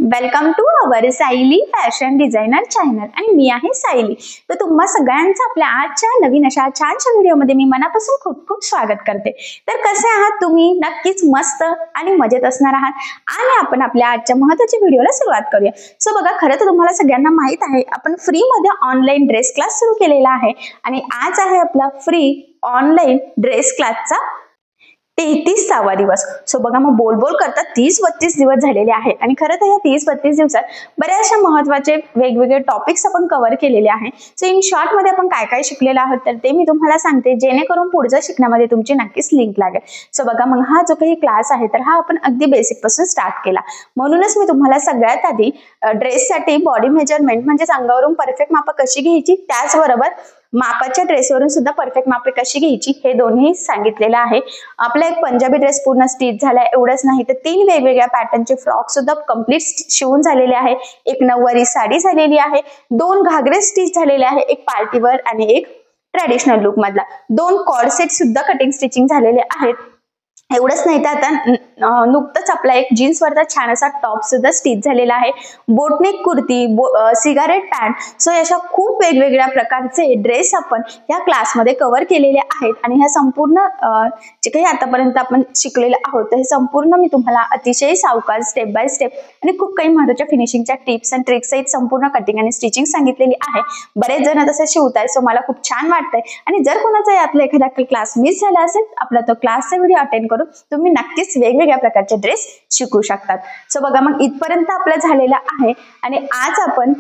Welcome to our Sayali fashion designer channel आणि मी आहे सायली। तर तुम्हा सगळ्यांचं आपल्या आजच्या नवीन अशा छानशा व्हिडिओमध्ये मी मनापासून खूप खूप स्वागत करते। तर कसे आहात तुम्ही? नक्कीच मस्त आणि मजेत असणार आहात आणि आपण आपल्या आजच्या महत्त्वाच्या व्हिडिओला सुरुवात करूया। सो बघा, खरं तर तुम्हाला सगळ्यांना माहित आहे आपण फ्री मध्ये ऑनलाइन ड्रेस क्लास सुरू केलेला आहे आणि आज आहे आपला फ्री ऑनलाइन ड्रेस क्लासचा 33वा दिवस। सो बघा, मग बोल बोल करता 30-32 दिवस झालेले आहे आणि खरं तर या 30-32 दिवसात बऱ्याचशा महत्त्वाचे वेगवेगळे टॉपिक्स आपण कव्हर केलेले आहे। सो इन शॉर्ट मध्ये आपण काय काय शिकलेलो आहोत तर ते मी तुम्हाला सांगते, जेणेकरून पुढच्या शिकण्यामध्ये तुमची नक्कीच लिंक लागेल। सो बघा, मग हा जो काही क्लास आहे तर हा आपण अगदी बेसिक पासून स्टार्ट केला, म्हणूनच मी तुम्हाला सगळ्यात आधी ड्रेससाठी बॉडी मेजरमेंट म्हणजे अंगावरून परफेक्ट माप कशी घ्यायची, त्याचबरोबर मापाच्या ड्रेसवरून सुद्धा परफेक्ट मापे कशी घ्यायची हे दोन्ही सांगितलेलं आहे। आपला एक पंजाबी ड्रेस पूर्ण स्टिच झालाय, एवढंच नाही तर 3 वेगवेगळ्या पॅटर्नचे फ्रॉक सुद्धा कंप्लीट शिवून झालेले आहे, एक नऊवारी साडी झालेली आहे, 2 घागरे स्टिच झालेले आहे, एक पार्टीवर आणि एक ट्रेडिशनल लुक मधला, 2 कॉर्ड सेट सुद्धा कटिंग स्टिचिंग झालेले आहेत। एवढंच नाही तर आता नुकतंच आपला एक जीन्स वरचा छान असा टॉप सुद्धा स्टिच झालेला आहे, boatneck kurti, cigarette pant. So अशा खूप वेगवेगळ्या प्रकारचे ड्रेस आपण या क्लासमध्ये कव्हर केलेले आहेत आणि ह्या संपूर्ण जे काही आतापर्यंत आपण शिकलेले आहोत तर हे संपूर्ण मी तुम्हाला अतिशय सावकाश स्टेप बाय स्टेप आणि खूप काही महत्त्वाच्या फिनिशिंगच्या टिप्स अँड ट्रिक्स सहित संपूर्ण कटिंग आणि स्टिचिंग सांगितलेली आहे। बरेच जण तसं शिवताय, सो मला खूप छान वाटतंय आणि जर कोणाचा यातला एखादा क्लास मिस झाला असेल आपला तो क्लासचा व्हिडिओ अटेंड करून तुम्ही नक्कीच वेगवेगळ्या प्रकारचे ड्रेस शिकू शकतात। सो बघा, मग इथपर्यंत आपलं झालेलं आहे आणि आज आपण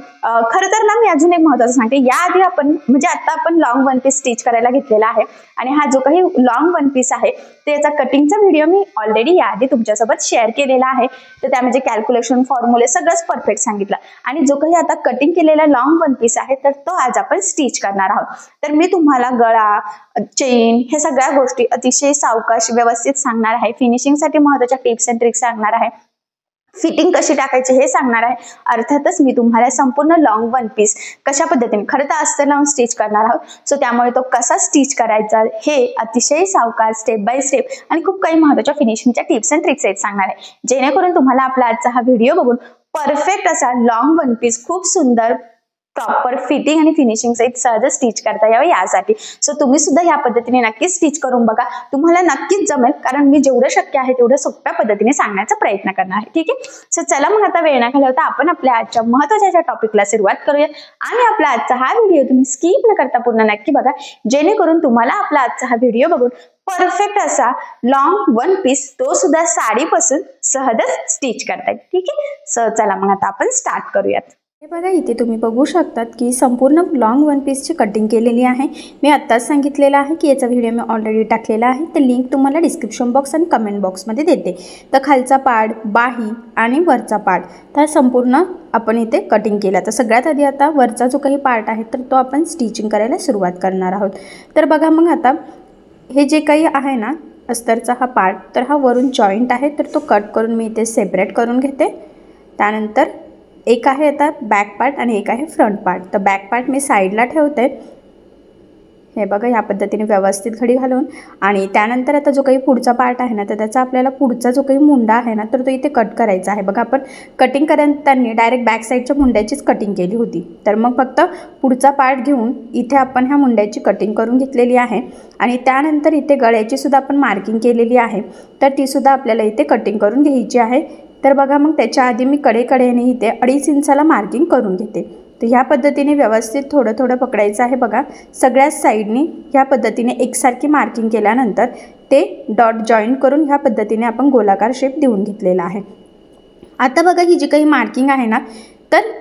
खरं तर ना मी अजून एक महत्त्वाचं सांगते, याआधी आपण म्हणजे आता आपण लॉंग वन पीस स्टिच करायला घेतलेला आहे आणि हा जो काही लॉंग वन पीस आहे त्याचा कटिंगचा व्हिडिओ मी ऑलरेडी याआधी तुमच्यासोबत शेअर केलेला आहे। तर त्यामध्ये कॅल्क्युलेशन फॉर्म्युले सगळंच परफेक्ट सांगितलं आणि जो काही आता कटिंग केलेला लॉंग वन पीस आहे तर तो आज आपण स्टिच करणार आहोत। तर मी तुम्हाला गळा, चेन हे सगळ्या गोष्टी अतिशय सावकाश व्यवस्थित सांगणार आहे, फिनिशिंग साठी महत्त्वाच्या टिप्स अँड ट्रिक्स सांगणार आहे, फिटिंग कशी टाकायची हे सांगणार आहे। अर्थातच मी तुम्हाला संपूर्ण लॉंग वन पीस कशा पद्धतीने खरं तर अस्तर लावून स्टिच करणार आहोत, सो त्यामुळे तो कसा स्टिच करायचा हे अतिशय सावकाश स्टेप बाय स्टेप आणि खूप काही महत्त्वाच्या फिनिशिंगच्या टिप्स अँड ट्रिक्स आहेत सांगणार आहे, जेणेकरून तुम्हाला आपला आजचा हा व्हिडिओ बघून परफेक्ट असा लॉंग वन पीस खूप सुंदर प्रॉपर फिटिंग आणि फिनिशिंग सहित सहज स्टिच करता यावं यासाठी। सो तुम्ही सुद्धा या पद्धतीने नक्कीच स्टिच करून बघा, तुम्हाला नक्कीच जमेल, कारण मी जेवढं शक्य आहे तेवढं सोप्या पद्धतीने सांगण्याचा प्रयत्न करणार आहे। ठीक आहे, सो चला मग आता वेळ न घालवता आपण आपल्या आजच्या महत्त्वाच्या टॉपिकला सुरुवात करूया आणि आपला आजचा हा व्हिडिओ तुम्ही स्किप न करता पूर्ण नक्की बघा, जेणेकरून तुम्हाला आपला आजचा हा व्हिडिओ बघून परफेक्ट असा लॉंग वन पीस तो सुद्धा साडीपासून सहजच स्टिच करता येईल। ठीक आहे, सो चला मग आता आपण स्टार्ट करूयात। हे बघा, इथे तुम्ही बघू शकतात की संपूर्ण लॉंग वन पीसची कटिंग केलेली आहे। मी आत्ताच सांगितलेलं आहे की याचा व्हिडिओ मी ऑलरेडी टाकलेला आहे, तर लिंक तुम्हाला डिस्क्रिप्शन बॉक्स आणि कमेंट बॉक्समध्ये देते। तर खालचा पार्ट, बाही आणि वरचा पार्ट तर संपूर्ण आपण इथे कटिंग केला। तर सगळ्यात आधी आता वरचा जो काही पार्ट आहे तर तो आपण स्टिचिंग करायला सुरुवात करणार आहोत। तर बघा, मग आता हे जे काही आहे ना अस्तरचा हा पार्ट, तर हा वरून जॉईंट आहे तर तो कट करून मी इथे सेपरेट करून घेते। त्यानंतर एक आहे आता बॅक पार्ट आणि एक आहे फ्रंट पार्ट, तर बॅक पार्ट मी साईडला ठेवते। हे बघा, या पद्धतीने व्यवस्थित घडी घालून आणि त्यानंतर आता जो काही पुढचा पार्ट आहे ना तर त्याचा आपल्याला पुढचा जो काही मुंडा आहे ना तर तो इथे कट करायचा आहे। बघा, आपण कटिंग करताना डायरेक्ट बॅक साईडच्या मुंड्याचीच कटिंग केली होती, तर मग फक्त पुढचा पार्ट घेऊन इथे आपण ह्या मुंड्याची कटिंग करून घेतलेली आहे आणि त्यानंतर इथे गळ्याची सुद्धा आपण मार्किंग केलेली आहे, तर ती सुद्धा आपल्याला इथे कटिंग करून घ्यायची आहे। तर बघा, मग त्याच्या आधी मी कडेकडेने इथे 2.5 इंचाला मार्किंग करून घेते। तर ह्या पद्धतीने व्यवस्थित थोडं थोडं पकडायचं आहे। बघा, सगळ्याच साईडनी ह्या पद्धतीने एकसारखी मार्किंग केल्यानंतर ते डॉट जॉईंट करून ह्या पद्धतीने आपण गोलाकार शेप देऊन घेतलेला आहे। आता बघा, ही जी काही मार्किंग आहे ना तर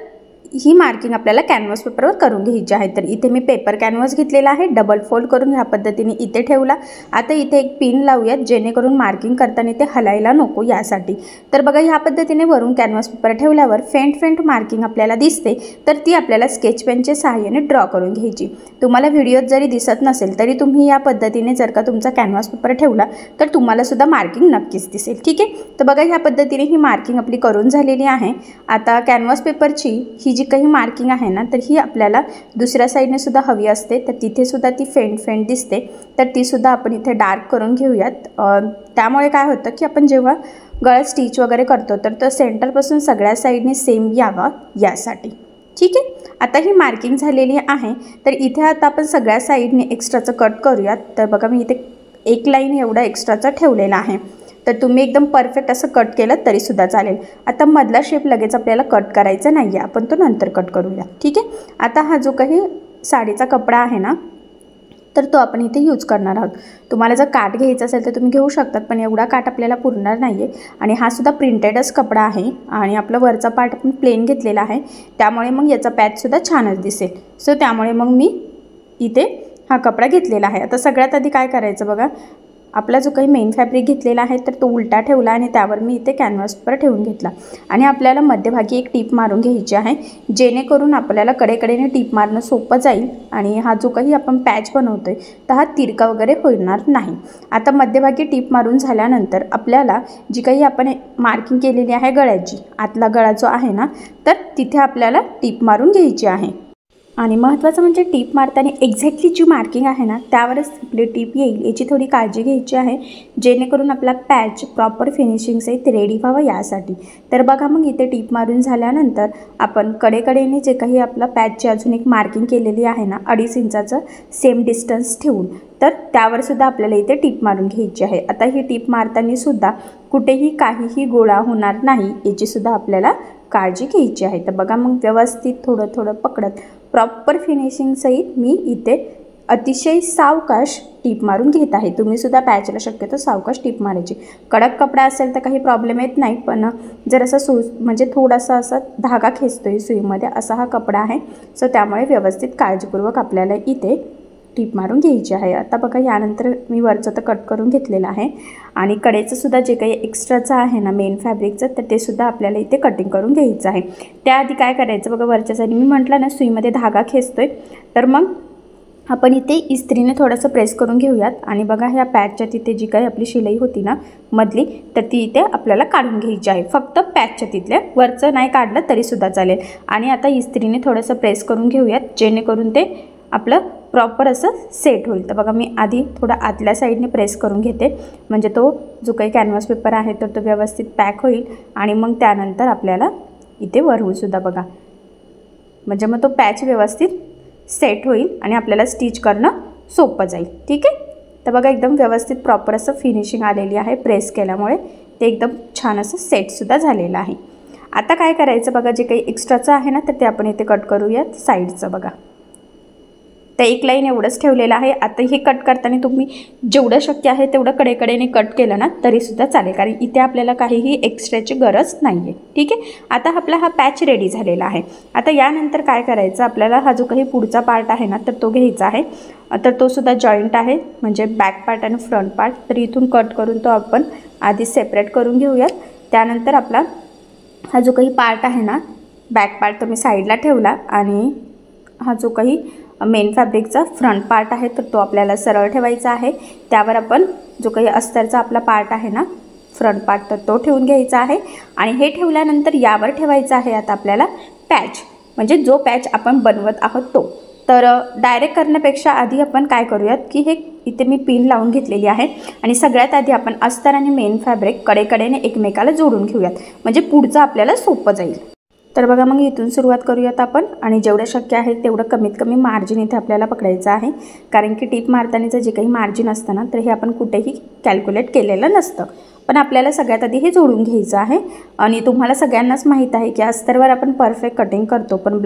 ही मार्किंग आपल्याला कॅनव्हास पेपरवर करून घ्यायची आहे। तर इथे मी पेपर कॅनव्हास घेतलेला आहे, डबल फोल्ड करून ह्या पद्धतीने इथे ठेवला। आता इथे एक पिन लावूयात, जेणेकरून मार्किंग करताना ते हलायला नको यासाठी। तर बघा, ह्या पद्धतीने वरून कॅनव्हास पेपर ठेवल्यावर फेंट मार्किंग आपल्याला दिसते, तर ती आपल्याला स्केच पेनच्या सहाय्याने ड्रॉ करून घ्यायची। तुम्हाला व्हिडिओत जरी दिसत नसेल तरी तुम्ही या पद्धतीने जर का तुमचा कॅनव्हास पेपर ठेवला तर तुम्हाला सुद्धा मार्किंग नक्कीच दिसेल। ठीक आहे, तर बघा, ह्या पद्धतीने ही मार्किंग आपली करून झालेली आहे। आता कॅनव्हास पेपरची ही जी काही मार्किंग आहे ना तर ही आपल्याला दुसऱ्या साईडने सुद्धा हवी असते, तर तिथे सुद्धा ती फेंट दिसते, तर ती सुद्धा आपण इथे डार्क करून घेऊयात। त्यामुळे काय होतं की आपण जेव्हा गळा स्टिच वगैरे करतो तर तो सेंटरपासून सगळ्या साईडने सेम यावा यासाठी. ठीक आहे. आता ही मार्किंग झालेली आहे. तर इथे आता आपण सगळ्या साईडने एक्स्ट्राचं कट करूयात. तर बघा मी इथे एक लाईन एवढा एक्स्ट्राचा ठेवलेला आहे. तर तुम्ही एकदम परफेक्ट असं कट केलं तरीसुद्धा चालेल. आता मधला शेप लगेच आपल्याला कट करायचा नाही आहे, आपण तो नंतर कट करूया. ठीक आहे. आता हा जो काही साडीचा कपडा आहे ना तर तो आपण इथे यूज करणार आहोत. तुम्हाला जर काठ घ्यायचा असेल तर तुम्ही घेऊ शकतात, पण एवढा काठ आपल्याला पुरणार नाही आहे. आणि हा सुद्धा प्रिंटेडच कपडा आहे आणि आपला वरचा पार्ट आपण प्लेन घेतलेला आहे, त्यामुळे मग याचा पॅचसुद्धा छानच दिसेल. सो त्यामुळे मग मी इथे हा कपडा घेतलेला आहे. आता सगळ्यात आधी काय करायचं बघा, आपला जो काही मेन फॅब्रिक घेतलेला आहे तर तो उलटा ठेवला आणि त्यावर मी इथे कॅनव्हास पेपर ठेवून घेतला. आणि आपल्याला मध्यभागी एक टीप मारून घ्यायची आहे, जेणेकरून आपल्याला कडेकडेने टीप मारणं सोपं जाईल आणि हा जो काही आपण पॅच बनवतोय तर हा तिरका वगैरे होणार नाही. आता मध्यभागी टीप मारून झाल्यानंतर आपल्याला जी काही आपण मार्किंग केलेली आहे गळ्याची, आतला गळा जो आहे ना तर तिथे आपल्याला टीप मारून घ्यायची आहे. आणि महत्त्वाचं म्हणजे टीप मारताना एक्झॅक्टली जी मार्किंग आहे ना त्यावरच आपली टीप येईल याची थोडी काळजी घ्यायची आहे, जेणेकरून आपला पॅच प्रॉपर फिनिशिंगसहित रेडी व्हावं यासाठी. तर बघा मग इथे टीप मारून झाल्यानंतर आपण कडेकडेने जे काही आपला पॅचची अजून एक मार्किंग केलेली आहे ना 2.5 इंचाचं सेम डिस्टन्स ठेवून, तर त्यावरसुद्धा आपल्याला इथे टीप मारून घ्यायची आहे. आता ही टीप मारतानासुद्धा कुठेही काहीही गोळा होणार नाही याचीसुद्धा आपल्याला काळजी घ्यायची आहे. तर बघा मग व्यवस्थित थोडं थोडं पकडत प्रॉपर फिनिशिंगसहित मी इथे अतिशय सावकाश टीप मारून घेत आहे. तुम्हीसुद्धा पॅचला शक्यतो सावकाश टीप मारायची. कडक कपडा असेल तर काही प्रॉब्लेम येत नाही, पण जर असं म्हणजे थोडासा असा धागा खेचतोय सुईमध्ये असा हा कपडा आहे. सो त्यामुळे व्यवस्थित काळजीपूर्वक आपल्याला इथे टीप मारून घ्यायची आहे. आता बघा यानंतर मी वरचं तर कट करून घेतलेलं आहे आणि कडेचं सुद्धा जे काही एक्स्ट्राचं आहे ना मेन फॅब्रिकचं तर ते सुद्धा आपल्याला इथे कटिंग करून घ्यायचं आहे. त्याआधी काय करायचं बघा, वरच्या साईडने मी म्हटलं ना सुईमध्ये धागा खेचतोय, तर मग आपण इथे इस्त्रीने थोडंसं प्रेस करून घेऊयात. आणि बघा ह्या पॅचच्या तिथे जी काही आपली शिलाई होती ना मधली तर ती इथे आपल्याला काढून घ्यायची आहे. फक्त पॅचच्या तिथल्या, वरचं नाही काढलं तरीसुद्धा चालेल. आणि आता इस्त्रीने थोडंसं प्रेस करून घेऊयात, जेणेकरून ते आपलं प्रॉपर असं सेट होईल. तर बघा मी आधी थोडा आतल्या साईडने प्रेस करून घेते, म्हणजे तो जो काही कॅनव्हास पेपर आहे तर तो व्यवस्थित पॅक होईल. आणि मग त्यानंतर आपल्याला इथे वरवूनसुद्धा बघा, म्हणजे मग तो पॅच व्यवस्थित सेट होईल आणि आपल्याला स्टिच करणं सोपं जाईल. ठीक आहे. तर बघा एकदम व्यवस्थित प्रॉपर असं फिनिशिंग आलेली आहे. प्रेस केल्यामुळे ते एकदम छान असं सेटसुद्धा झालेलं आहे. आता काय करायचं बघा, जे काही एक्स्ट्राचं आहे ना तर ते आपण इथे कट करूयात साईडचं. बघा तर एक लाईन एवढंच ठेवलेलं आहे. आता हे कट करताना तुम्ही जेवढं शक्य आहे तेवढं कडेकडेने कट केलं ना तरीसुद्धा चालेल, कारण इथे आपल्याला काहीही एक्स्ट्राची गरज नाही आहे. ठीक आहे. आता आपला हा पॅच रेडी झालेला आहे. आता यानंतर काय करायचं, आपल्याला हा जो काही पुढचा पार्ट आहे ना तर तो घ्यायचा आहे. तर तो सुद्धा जॉईंट आहे, म्हणजे बॅक पार्ट आणि फ्रंट पार्ट. तर इथून कट करून तो आपण आधी सेपरेट करून घेऊयात. त्यानंतर आपला हा जो काही पार्ट आहे ना बॅक पार्ट तो मी साईडला ठेवला आणि हा जो काही मेन फॅब्रिकचा फ्रंट पार्ट आहे तर तो आपल्याला सरळ ठेवायचा आहे. त्यावर आपण जो काही अस्तरचा आपला पार्ट आहे ना फ्रंट पार्ट तर तो ठेवून घ्यायचा आहे. आणि हे ठेवल्यानंतर यावर ठेवायचा आहे आता आपल्याला पॅच, म्हणजे जो पॅच आपण बनवत आहोत तो. तर डायरेक्ट करण्यापेक्षा आधी आपण काय करूयात की हे इथे मी पिन लावून घेतलेली आहे आणि सगळ्यात आधी आपण अस्तर आणि मेन फॅब्रिक कडेकडेने एकमेकाला जोडून घेऊयात, म्हणजे पुढचं आपल्याला सोपं जाईल. तर बघा मग इथून सुरुवात करूयात आपण. आणि जेवढं शक्य आहे तेवढं कमीत कमी मार्जिन इथे आपल्याला पकडायचं आहे, कारण की टीप मारतानाचं जे काही मार्जिन असतं ना तर हे आपण कुठेही कॅल्क्युलेट केलेलं नसतं. पण आपल्याला सगळ्यात आधी हे जोडून घ्यायचं आहे. आणि तुम्हाला सगळ्यांनाच माहीत आहे की अस्तरवर आपण परफेक्ट कटिंग करतो, पण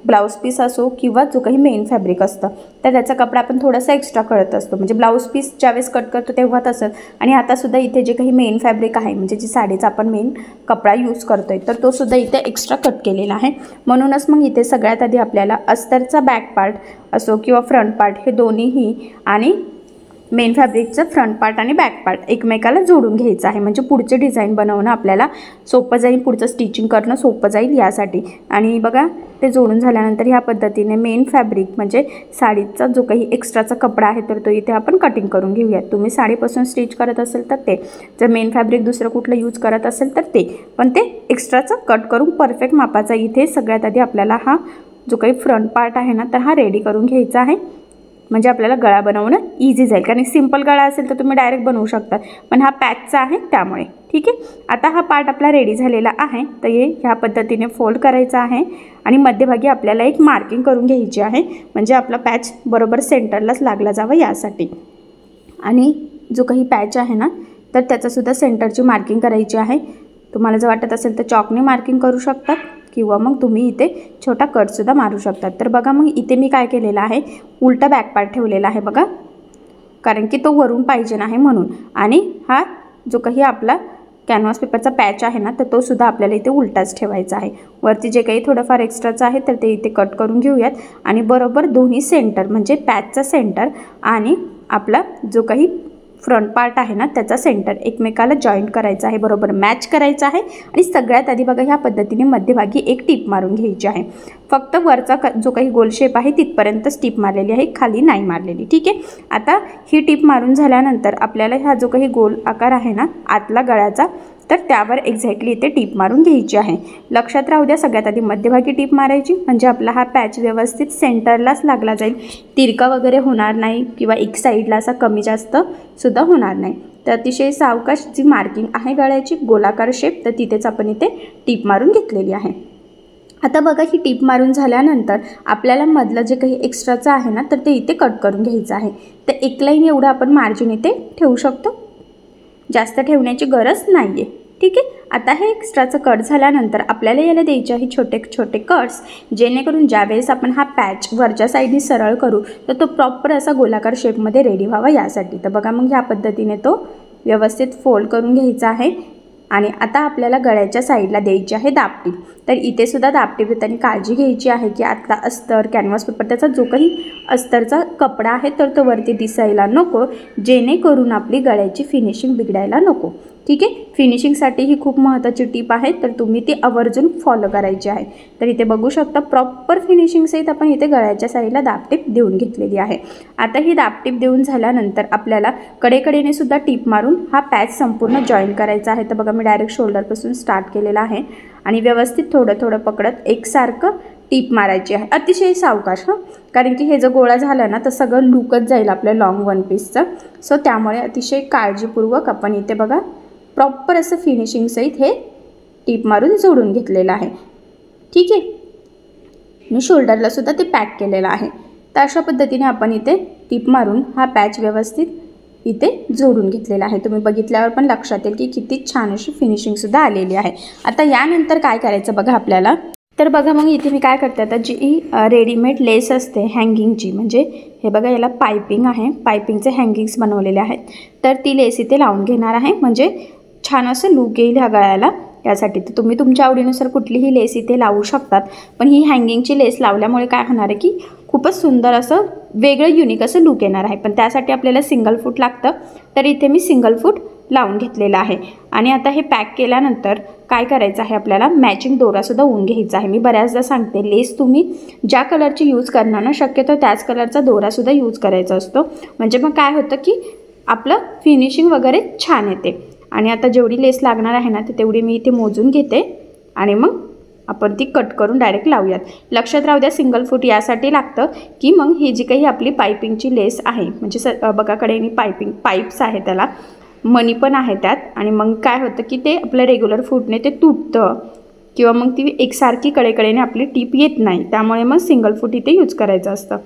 ब्लाऊज पीस असो किंवा जो काही मेन फॅब्रिक असतं तर त्याचा कपडा आपण थोडासा एक्स्ट्रा करत असतो. म्हणजे ब्लाऊज पीस ज्यावेळेस कट करतो तेव्हा तसंच, आणि आतासुद्धा इथे जे काही मेन फॅब्रिक आहे म्हणजे जी साडीचा आपण मेन कपडा यूज करतोय तर तो सुद्धा इथे एक्स्ट्रा कट केलेला आहे. म्हणूनच मग इथे सगळ्यात आधी आपल्याला अस्तरचा बॅक पार्ट असो किंवा फ्रंट पार्ट हे दोन्हीही आणि मेन फॅब्रिकचं फ्रंट पार्ट आणि बॅक पार्ट एकमेकाला जोडून घ्यायचं आहे, म्हणजे पुढचे डिझाईन बनवणं आपल्याला सोपं जाईल, पुढचं स्टिचिंग करणं सोपं जाईल यासाठी. आणि बघा ते जोडून झाल्यानंतर ह्या पद्धतीने मेन फॅब्रिक म्हणजे साडीचा जो काही एक्स्ट्राचा कपडा आहे तर तो इथे आपण कटिंग करून घेऊयात. तुम्ही साडीपासून स्टिच करत असेल तर ते, जर मेन फॅब्रिक दुसरं कुठलं यूज करत असेल तर ते, पण ते एक्स्ट्राचं कट करून परफेक्ट मापाचा इथे सगळ्यात आधी आपल्याला हा जो काही फ्रंट पार्ट आहे ना तर हा रेडी करून घ्यायचा आहे. म्हणजे आपल्याला गळा बनवणं इझी जाईल, कारण सिंपल गळा असेल तर तुम्ही डायरेक्ट बनवू शकता, पण हा पॅचचा आहे त्यामुळे. ठीक आहे, आता हा पार्ट आपला रेडी झालेला आहे. तर ह्या पद्धतीने फोल्ड करायचा आहे आणि मध्यभागी आपल्याला एक मार्किंग करून घ्यायची आहे, म्हणजे आपला पॅच बरोबर सेंटरलाच लागला जावा यासाठी. आणि जो काही पॅच आहे ना, तर त्याचासुद्धा सेंटरची मार्किंग करायची आहे. तुम्हाला जर वाटत असेल तर चॉकने मार्किंग करू शकतात किंवा मग तुम्ही इथे छोटा कटसुद्धा मारू शकतात. तर बघा मग इथे मी काय केलेलं आहे, उलटा बॅक पार्ट ठेवलेला आहे बघा, कारण की तो वरून पाहिजे नाही म्हणून. आणि हा जो काही आपला कॅनव्हास पेपरचा पॅच आहे ना, तर तो सुद्धा आपल्याला इथे उलटाच ठेवायचा आहे. वरती जे काही थोडंफार एक्स्ट्राचं आहे तर ते इथे कट करून घेऊयात आणि बरोबर दोन्ही सेंटर म्हणजे पॅचचा सेंटर आणि आपला जो काही फ्रंट पार्ट आहे ना त्याचा सेंटर एकमेकाला जॉईंट करायचा आहे, बरोबर मॅच करायचा आहे. आणि सगळ्यात आधी बघा ह्या पद्धतीने मध्यभागी एक टीप मारून घ्यायची आहे. फक्त वरचा जो काही गोल शेप आहे तिथपर्यंतच टीप मारलेली आहे, खाली नाही मारलेली. ठीक आहे, आता ही टीप मारून झाल्यानंतर आपल्याला हा जो काही गोल आकार आहे ना आतला गळ्याचा, तर त्यावर एक्झॅक्टली इथे टीप मारून घ्यायची आहे. लक्षात राहू द्या, सगळ्यात आधी मध्यभागी टीप मारायची, म्हणजे आपला हा पॅच व्यवस्थित सेंटरलाच लागला जाईल, तिरका वगैरे होणार नाही किंवा एक साईडला असा कमी जास्त सुद्धा होणार नाही. तर अतिशय सावकाश जी मार्किंग आहे गळ्याची गोलाकार शेप, तर तिथेच आपण इथे टीप मारून घेतलेली आहे. आता बघा ही टीप मारून झाल्यानंतर आपल्याला मधलं जे काही एक्स्ट्राचं आहे ना तर ते इथे कट करून घ्यायचं आहे. तर एक लाईन एवढं आपण मार्जिन इथे ठेवू शकतो, जास्त ठेवण्याची गरज नाही आहे. ठीक आहे, आता हे एक्स्ट्राचं कट झाल्यानंतर आपल्याला याला द्यायचे आहे छोटे छोटे कट्स, जेणेकरून ज्यावेळेस आपण हा पॅच वरच्या साईडने सरळ करू तर तो प्रॉपर असा गोलाकार शेपमध्ये रेडी व्हावा यासाठी. तर बघा मग ह्या पद्धतीने तो व्यवस्थित फोल्ड करून घ्यायचा आहे. आणि आता आपल्याला गळ्याच्या साईडला द्यायची आहे दाबटीप. तर इथे सुद्धा दाबटीप देताना काळजी घ्यायची आहे की आतला अस्तर कॅनव्हास पेपर त्याचा जो काही अस्तरचा कपडा आहे तर तो वरती दिसायला नको, जेणेकरून आपली गळ्याची फिनिशिंग बिघडायला नको. ठीक आहे, फिनिशिंगसाठी ही खूप महत्त्वाची टीप आहे, तर तुम्ही ती आवर्जून फॉलो करायची आहे. तर इथे बघू शकता प्रॉपर फिनिशिंग सहित आपण इथे गळ्याच्या साईडला दाबटीप देऊन घेतलेली आहे. आता ही दाबटीप देऊन झाल्यानंतर आपल्याला कडेकडेने सुद्धा टीप मारून हा पॅच संपूर्ण जॉईन करायचा आहे. तर बघा मी डायरेक्ट शोल्डरपासून स्टार्ट केलेला आहे आणि व्यवस्थित थोडं थोडं पकडत एकसारखं टीप मारायची आहे, अतिशय सावकाश हां, कारण की हे जर गोळा झाला ना तर सगळं लुकच जाईल आपल्या लॉंग वन पीसचं. सो त्यामुळे अतिशय काळजीपूर्वक आपण इथे बघा प्रॉपर असं फिनिशिंग सहित हे टीप मारून जोडून घेतलेलं आहे. ठीक आहे, मी शोल्डरला सुद्धा ते पॅक केलेलं आहे. तर अशा पद्धतीने आपण इथे टीप मारून हा पॅच व्यवस्थित इथे जोडून घेतलेला आहे. तुम्ही बघितल्यावर पण लक्षात येईल की किती छान अशी फिनिशिंगसुद्धा आलेली आहे. आता यानंतर काय करायचं बघा आपल्याला, तर बघा मग इथे मी काय करते, आता जी रेडीमेड लेस असते हँगिंगची, म्हणजे हे बघा याला पायपिंग आहे, पायपिंगचे हँगिंग्स बनवलेले आहेत, तर ती लेस इथे लावून घेणार आहे, म्हणजे छान असं लूक येईल ह्या गळ्याला यासाठी. तर तुम्ही तुमच्या आवडीनुसार कुठलीही लेस इथे लावू शकतात, पण ही हँगिंगची लेस लावल्यामुळे काय होणार आहे की खूपच सुंदर असं वेगळं युनिक असं लूक येणार आहे. पण त्यासाठी आपल्याला सिंगल फूट लागतं, तर इथे मी सिंगल फूट लावून घेतलेला आहे. आणि आता हे पॅक केल्यानंतर काय करायचं आहे, आपल्याला मॅचिंग दोरासुद्धा ऊन घ्यायचा आहे. मी बऱ्याचदा सांगते लेस तुम्ही ज्या कलरची यूज करणार ना शक्यतो त्याच कलरचा दोरासुद्धा यूज करायचा असतो, म्हणजे मग काय होतं की आपलं फिनिशिंग वगैरे छान येते. आणि आता जेवढी लेस लागणार आहे ना तर तेवढी मी इथे मोजून घेते आणि मग आपण ती कट करून डायरेक्ट लावूयात. लक्षात राहू द्या सिंगल फूट यासाठी लागतं की मग ही जी काही आपली पायपिंगची लेस आहे, म्हणजे बघा कडेने पाईप्स आहे, त्याला मनी पण आहे त्यात, आणि मग काय होतं की ते आपलं रेग्युलर फूटने ते तुटतं किंवा मग ती एकसारखी कडेकडेने आपली टीप येत नाही, त्यामुळे मग सिंगल फूट इथे यूज करायचं असतं.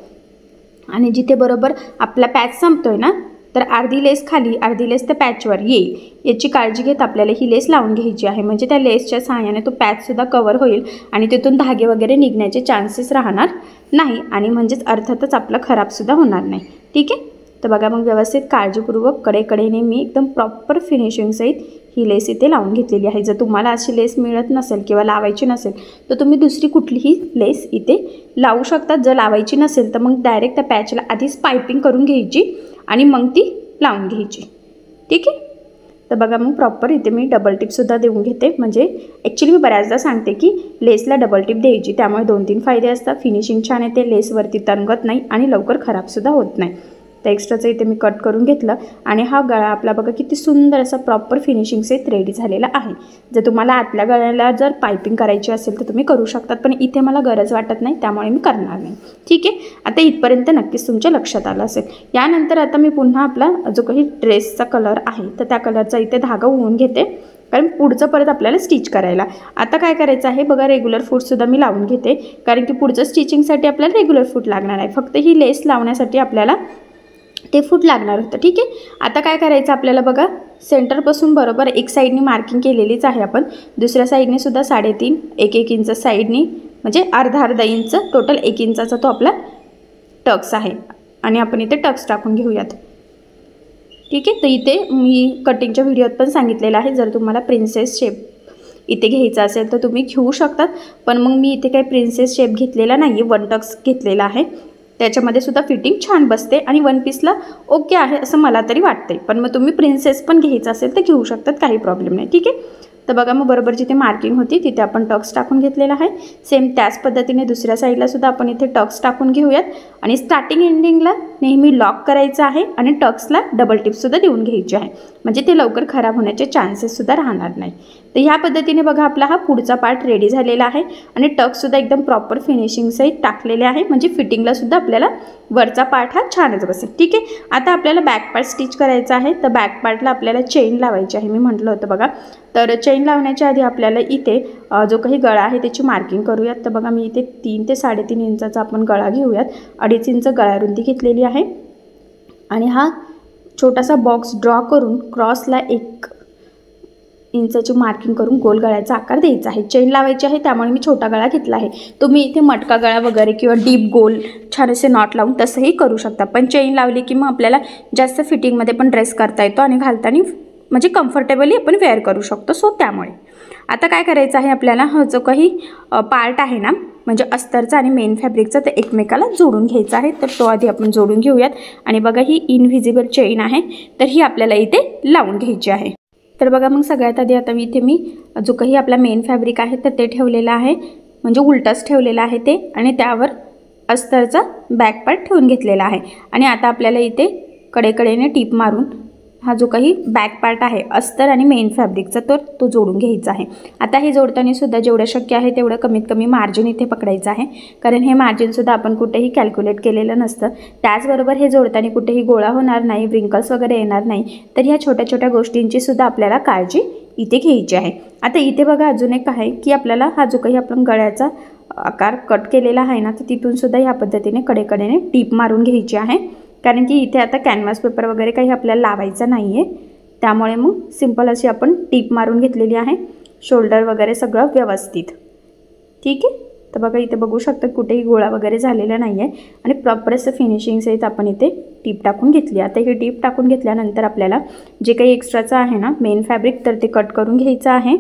आणि जिथे बरोबर आपला पॅच संपतोय ना तर अर्धी लेस खाली अर्धी लेस त्या पॅचवर येईल याची काळजी घेत आपल्याला ही लेस लावून घ्यायची आहे, म्हणजे त्या लेसच्या सहाय्याने तो पॅचसुद्धा कवर होईल आणि तिथून धागे वगैरे निघण्याचे चान्सेस राहणार नाही, आणि म्हणजेच अर्थातच आपलं खराबसुद्धा होणार नाही. ठीक आहे, तर बघा मग व्यवस्थित काळजीपूर्वक कडेकडेने मी एकदम प्रॉपर फिनिशिंगसहित ही लेस इथे लावून घेतलेली आहे. जर तुम्हाला अशी लेस मिळत नसेल किंवा लावायची नसेल तर तुम्ही दुसरी कुठलीही लेस इथे लावू शकता. जर लावायची नसेल तर मग डायरेक्ट त्या पॅचला आधीच पायपिंग करून घ्यायची आणि मग ती लावून घ्यायची. ठीक आहे, तर बघा मग प्रॉपर इथे मी डबल टिपसुद्धा देऊन घेते, म्हणजे ॲक्च्युली मी बऱ्याचदा सांगते की लेसला डबल टिप द्यायची, त्यामुळे 2-3 फायदे असतात. फिनिशिंग छान येते, लेसवरती तरंगत नाही आणि लवकर खराबसुद्धा होत नाही. तर एक्स्ट्राचं इथे मी कट करून घेतलं आणि हा गळा आपला बघा किती सुंदर असा प्रॉपर फिनिशिंग सहित रेडी झालेला आहे। जर तुम्हाला आतल्या गळ्याला जर पायपिंग करायची असेल तर तुम्ही करू शकतात, पण इथे मला गरज वाटत नाही त्यामुळे मी करणार नाही। ठीक आहे, आता इथपर्यंत नक्कीच तुमच्या लक्षात आलं असेल। यानंतर आता मी पुन्हा आपला जो काही ड्रेसचा कलर आहे तर त्या कलरचा इथे धागा ओवून घेते, कारण पुढचं परत आपल्याला स्टिच करायला। आता काय करायचं आहे बघा, रेग्युलर फूटसुद्धा मी लावून घेते, कारण की पुढचं स्टिचिंगसाठी आपल्याला रेग्युलर फूट लागणार आहे, फक्त ही लेस लावण्यासाठी आपल्याला ते फूट लागणार होतं। ठीक आहे, आता काय करायचं आपल्याला बघा, सेंटरपासून बरोबर एक साईडनी मार्किंग केलेलीच आहे आपण, दुसऱ्या साईडने सुद्धा 3.5 1 इंच साईडनी म्हणजे अर्धा इंच, टोटल 1 इंचाचा तो आपला टक्स आहे आणि आपण इथे टक्स टाकून घेऊयात। ठीक आहे, तर इथे मी कटिंगच्या व्हिडिओत पण सांगितलेलं आहे, जर तुम्हाला प्रिन्सेस शेप इथे घ्यायचा असेल तर तुम्ही घेऊ शकतात, पण मग मी इथे काही प्रिन्सेस शेप घेतलेला नाही आहे, 1 टक्स घेतलेला आहे, त्याच्यामध्ये सुद्धा फिटिंग छान बसते आणि वन पीसला ओके आहे असं मला तरी वाटते। पण मग तुम्ही प्रिन्सेस पण घ्यायचं असेल तर घेऊ शकतात, काही प्रॉब्लेम नाही। ठीक आहे, तर बघा मग बरोबर जिथे मार्किंग होती तिथे आपण टक्स टाकून घेतलेला आहे। सेम त्याच पद्धतीने दुसऱ्या साईडला सुद्धा आपण इथे टक्स टाकून घेऊयात आणि स्टार्टिंग एंडिंगला नेहमी लॉक करायचं आहे आणि टक्सला डबल टिपसुद्धा देऊन घ्यायची आहे, म्हणजे ते लवकर खराब होण्याचे चान्सेससुद्धा राहणार नाही। तर ह्या पद्धतीने बघा आपला हा पुढचा पार्ट रेडी झालेला आहे आणि टक्ससुद्धा एकदम प्रॉपर फिनिशिंग सहित टाकलेले आहे, म्हणजे फिटिंगलासुद्धा आपल्याला वरचा पार्ट हा छानच बसेल। ठीक आहे, आता आपल्याला बॅक पार्ट स्टिच करायचा आहे, तर बॅक पार्टला आपल्याला चेन लावायची आहे, मी म्हटलं होतं बघा। तर चेन लावण्याच्या आधी आपल्याला इथे जो काही गळा आहे त्याची मार्किंग करूयात। तर बघा मी इथे 3 ते 3.5 इंचाचा आपण गळा घेऊयात, 2.5 इंच गळा रुंदी घेतलेली आहे आणि हा छोटासा बॉक्स ड्रॉ करून क्रॉसला 1 इंचाची मार्किंग करून गोल गळ्याचा आकार द्यायचा आहे। चेन लावायची आहे त्यामुळे मी छोटा गळा घेतला आहे, तुम्ही इथे मटका गळा वगैरे किंवा डीप गोल छान असे नॉट लावून तसंही करू शकता, पण चेन लावली की मग आपल्याला जास्त फिटिंगमध्ये पण ड्रेस करता येतो आणि घालताना म्हणजे कम्फर्टेबली आपण वेअर करू शकतो। सो त्यामुळे आता काय करायचं आहे आपल्याला, हा जो काही पार्ट आहे ना म्हणजे अस्तरचा आणि मेन फॅब्रिकचा ते एकमेकाला जोडून घ्यायचा आहे, तर तो आधी आपण जोडून घेऊयात। आणि बघा ही इनव्हिजिबल चेन आहे तर ही आपल्याला इथे लावून घ्यायची आहे। तर बघा मग सगळ्यात आधी आता इथे मी जो काही आपला मेन फॅब्रिक आहे तर ते ठेवलेलं आहे, म्हणजे उलटच ठेवलेलं आहे ते, आणि त्यावर अस्तरचा बॅक पार्ट ठेवून घेतलेला आहे आणि आता आपल्याला इथे कडेकडेने टीप मारून हा जो काही बॅक पार्ट आहे अस्तर आणि मेन फॅब्रिकचा तो जोडून घ्यायचा आहे। आता हे जोडताना सुद्धा जेवढं शक्य आहे तेवढं कमीत कमी मार्जिन इथे पकडायचं आहे, कारण हे मार्जिनसुद्धा आपण कुठेही कॅल्क्युलेट केलेलं नसतं। त्याचबरोबर हे जोडताना कुठेही गोळा होणार नाही, व्रिंकल्स वगैरे येणार नाही, तर ह्या छोट्या छोट्या गोष्टींची सुद्धा आपल्याला काळजी इथे घ्यायची आहे। आता इथे बघा अजून एक आहे की आपल्याला हा जो काही आपण गळ्याचा आकार कट केलेला आहे ना, तर तिथून सुद्धा ह्या पद्धतीने कडेकडेने टीप मारून घ्यायची आहे, कारण की इथे आता कॅनव्हास पेपर वगैरे काही आपल्याला लावायचा नाही आहे, त्यामुळे मग सिंपल अशी आपण टीप मारून घेतलेली आहे, शोल्डर वगैरे सगळं व्यवस्थित। ठीक आहे, तर बघा इथे बघू शकता कुठेही गोळा वगैरे झालेला नाही आहे आणि प्रॉपर असं फिनिशिंग सहित आपण इथे टीप टाकून घेतली। आता ही टीप टाकून घेतल्यानंतर आपल्याला जे काही एक्स्ट्राचं आहे ना मेन फॅब्रिक तर ते कट करून घ्यायचं आहे